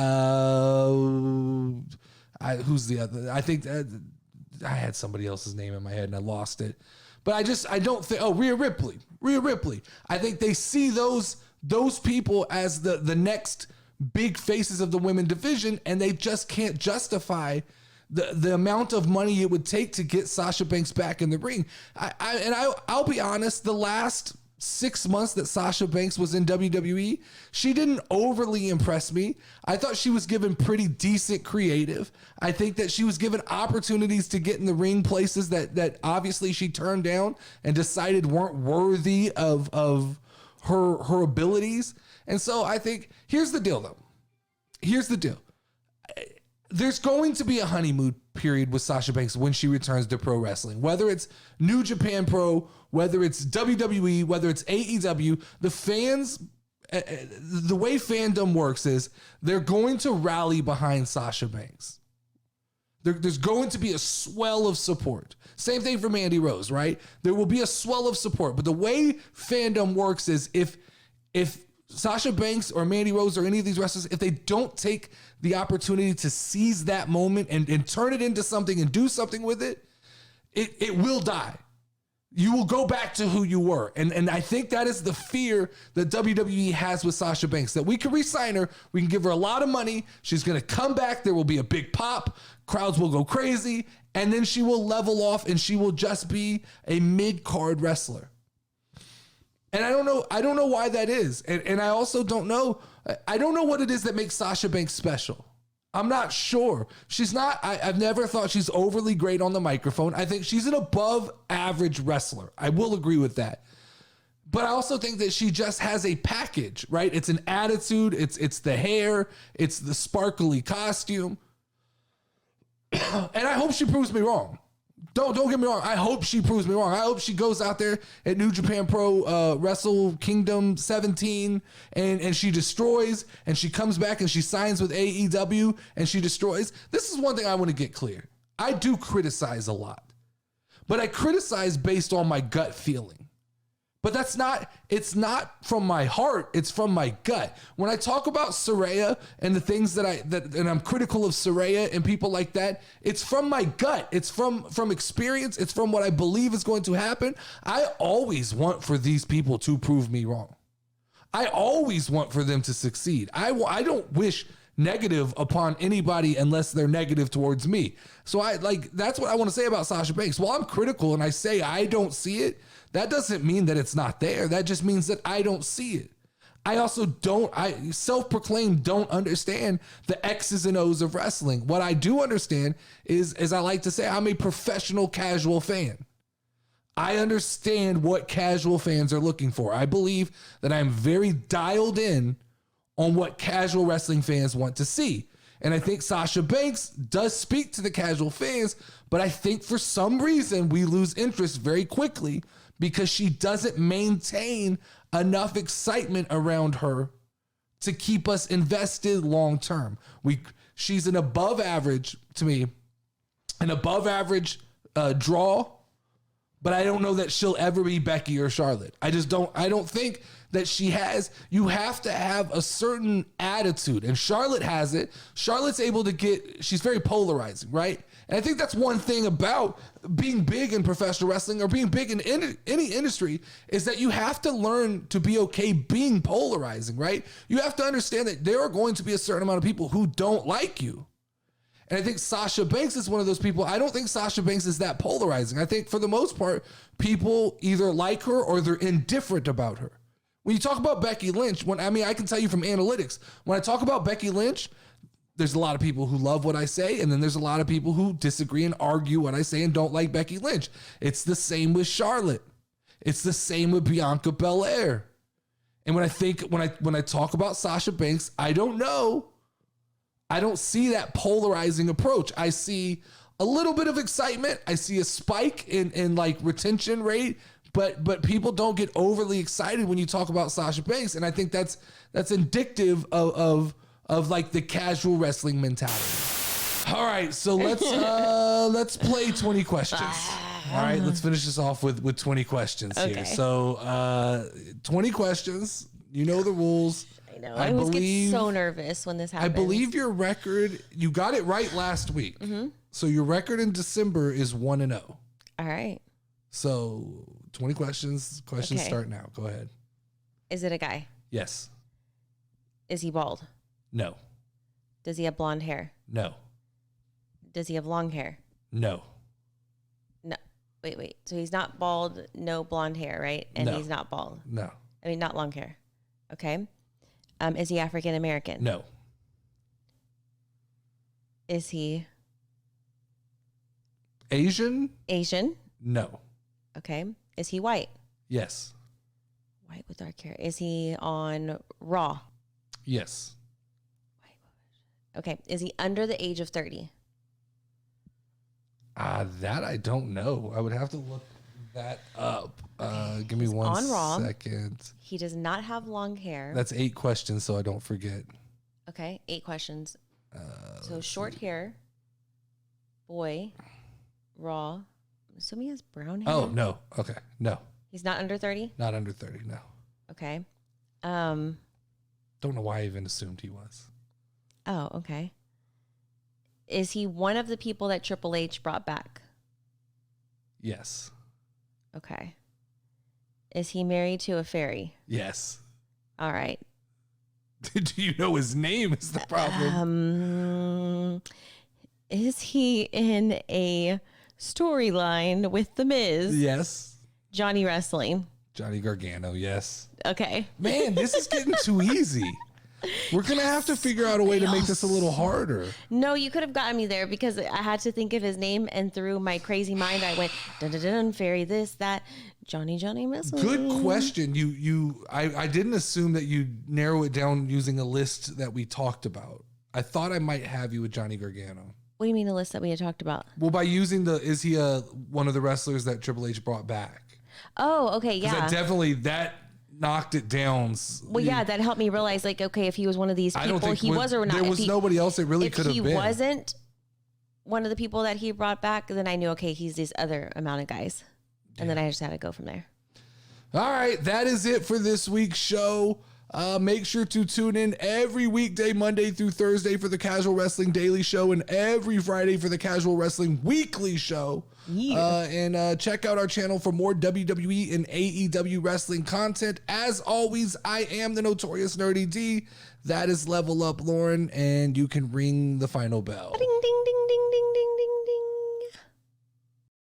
the other? I think I had somebody else's name in my head and I lost it. But I don't think, Rhea Ripley. I think they see those people as the next big faces of the women division, and they just can't justify the amount of money it would take to get Sasha Banks back in the ring. I'll be honest, the last 6 months that Sasha Banks was in WWE, she didn't overly impress me. I thought she was given pretty decent creative. I think that she was given opportunities to get in the ring places that obviously she turned down and decided weren't worthy of her abilities. And so I think, here's the deal though. There's going to be a honeymoon period with Sasha Banks when she returns to pro wrestling, whether it's New Japan Pro, whether it's WWE, whether it's AEW. The fans, the way fandom works is they're going to rally behind Sasha Banks. There's going to be a swell of support. Same thing for Mandy Rose, right? There will be a swell of support, but the way fandom works is if Sasha Banks or Mandy Rose or any of these wrestlers, if they don't take the opportunity to seize that moment and turn it into something and do something with it, it will die. You will go back to who you were. And I think that is the fear that WWE has with Sasha Banks, that we can re-sign her. We can give her a lot of money. She's going to come back. There will be a big pop. Crowds will go crazy. And then she will level off and she will just be a mid-card wrestler. And I don't know why that is. And I also don't know what it is that makes Sasha Banks special. I'm not sure. She's not, I've never thought she's overly great on the microphone. I think she's an above average wrestler. I will agree with that. But I also think that she just has a package, right? It's an attitude. It's the hair. It's the sparkly costume. And I hope she proves me wrong. Don't get me wrong. I hope she proves me wrong. I hope she goes out there at New Japan Pro Wrestle Kingdom 17 and she destroys, and she comes back and she signs with AEW and she destroys. This is one thing I want to get clear. I do criticize a lot, but I criticize based on my gut feeling. But it's not from my heart, it's from my gut. When I talk about Saraya and the things that I'm critical of Saraya and people like that, it's from my gut. It's from experience. It's from what I believe is going to happen. I always want for these people to prove me wrong. I always want for them to succeed. I don't wish negative upon anybody unless they're negative towards me. So that's what I want to say about Sasha Banks. While I'm critical and I say I don't see it, that doesn't mean that it's not there. That just means that I don't see it. I also self-proclaimed don't understand the X's and O's of wrestling. What I do understand is, as I like to say, I'm a professional casual fan. I understand what casual fans are looking for. I believe that I'm very dialed in on what casual wrestling fans want to see. And I think Sasha Banks does speak to the casual fans, but I think for some reason we lose interest very quickly because she doesn't maintain enough excitement around her to keep us invested long term. She's an above average, to me, an above average draw, but I don't know that she'll ever be Becky or Charlotte. I don't think that she has. You have to have a certain attitude, and Charlotte has it. Charlotte's able to she's very polarizing, right? And I think that's one thing about being big in professional wrestling or being big in any industry is that you have to learn to be okay being polarizing, right? You have to understand that there are going to be a certain amount of people who don't like you. And I think Sasha Banks is one of those people. I don't think Sasha Banks is that polarizing. I think for the most part, people either like her or they're indifferent about her. When you talk about Becky Lynch, I can tell you from analytics, when I talk about Becky Lynch, there's a lot of people who love what I say, and then there's a lot of people who disagree and argue what I say and don't like Becky Lynch. It's the same with Charlotte. It's the same with Bianca Belair. And when I talk about Sasha Banks, I don't know. I don't see that polarizing approach. I see a little bit of excitement. I see a spike in like retention rate, but people don't get overly excited when you talk about Sasha Banks, and I think that's indicative of like the casual wrestling mentality. All right, so let's play 20 questions. All right, let's finish this off with 20 questions here. So 20 questions. You know the rules. I know. I always get so nervous when this happens. I believe your record, you got it right last week. Mm-hmm. So your record in December is 1-0. All right. So 20 questions. Questions start now. Go ahead. Is it a guy? Yes. Is he bald? No. Does he have blonde hair? No. Does he have long hair? No. No. Wait. So he's not bald, no blonde hair, right? And he's not bald. No. I mean, not long hair. Okay. Is he African American? No. Is he Asian? Asian? No. Okay. Is he white? Yes. White with dark hair. Is he on Raw? Yes. Okay. Is he under the age of 30? That I don't know. I would have to look that up. Give me one second. He does not have long hair. That's 8 questions, so I don't forget. Okay, 8 questions. So short hair, boy, Raw. I'm assuming he has brown hair. Oh, no. Okay, no. He's not under 30? Not under 30, no. Okay. Don't know why I even assumed he was. Oh, okay. Is he one of the people that Triple H brought back? Yes. Okay. Is he married to a fairy? Yes. All right. Do you know his name is the problem? Is he in a storyline with The Miz? Yes. Johnny Wrestling. Johnny Gargano, yes. Okay. Man, this is getting too easy. We're going to have to figure out a way to make this a little harder. No, you could have gotten me there because I had to think of his name, and through my crazy mind, I went, dun dun dun, fairy this, that, Johnny Wrestling. Good question. I didn't assume that you'd narrow it down using a list that we talked about. I thought I might have you with Johnny Gargano. What do you mean a list that we had talked about? Well, by using is he one of the wrestlers that Triple H brought back? Oh, okay, yeah. That knocked it down. Well, yeah, that helped me realize, like, okay, if he was one of these people, he was or not. There was nobody else that really could have been. If he wasn't one of the people that he brought back, then I knew, okay, he's these other amount of guys. And then I just had to go from there. All right, that is it for this week's show. Make sure to tune in every weekday, Monday through Thursday, for the Casual Wrestling Daily Show, and every Friday for the Casual Wrestling Weekly Show. Yeah. And check out our channel for more WWE and AEW wrestling content. As always, I am the Notorious Nerdy D. That is Level Up Lauren, and you can ring the final bell. Ding, ding, ding.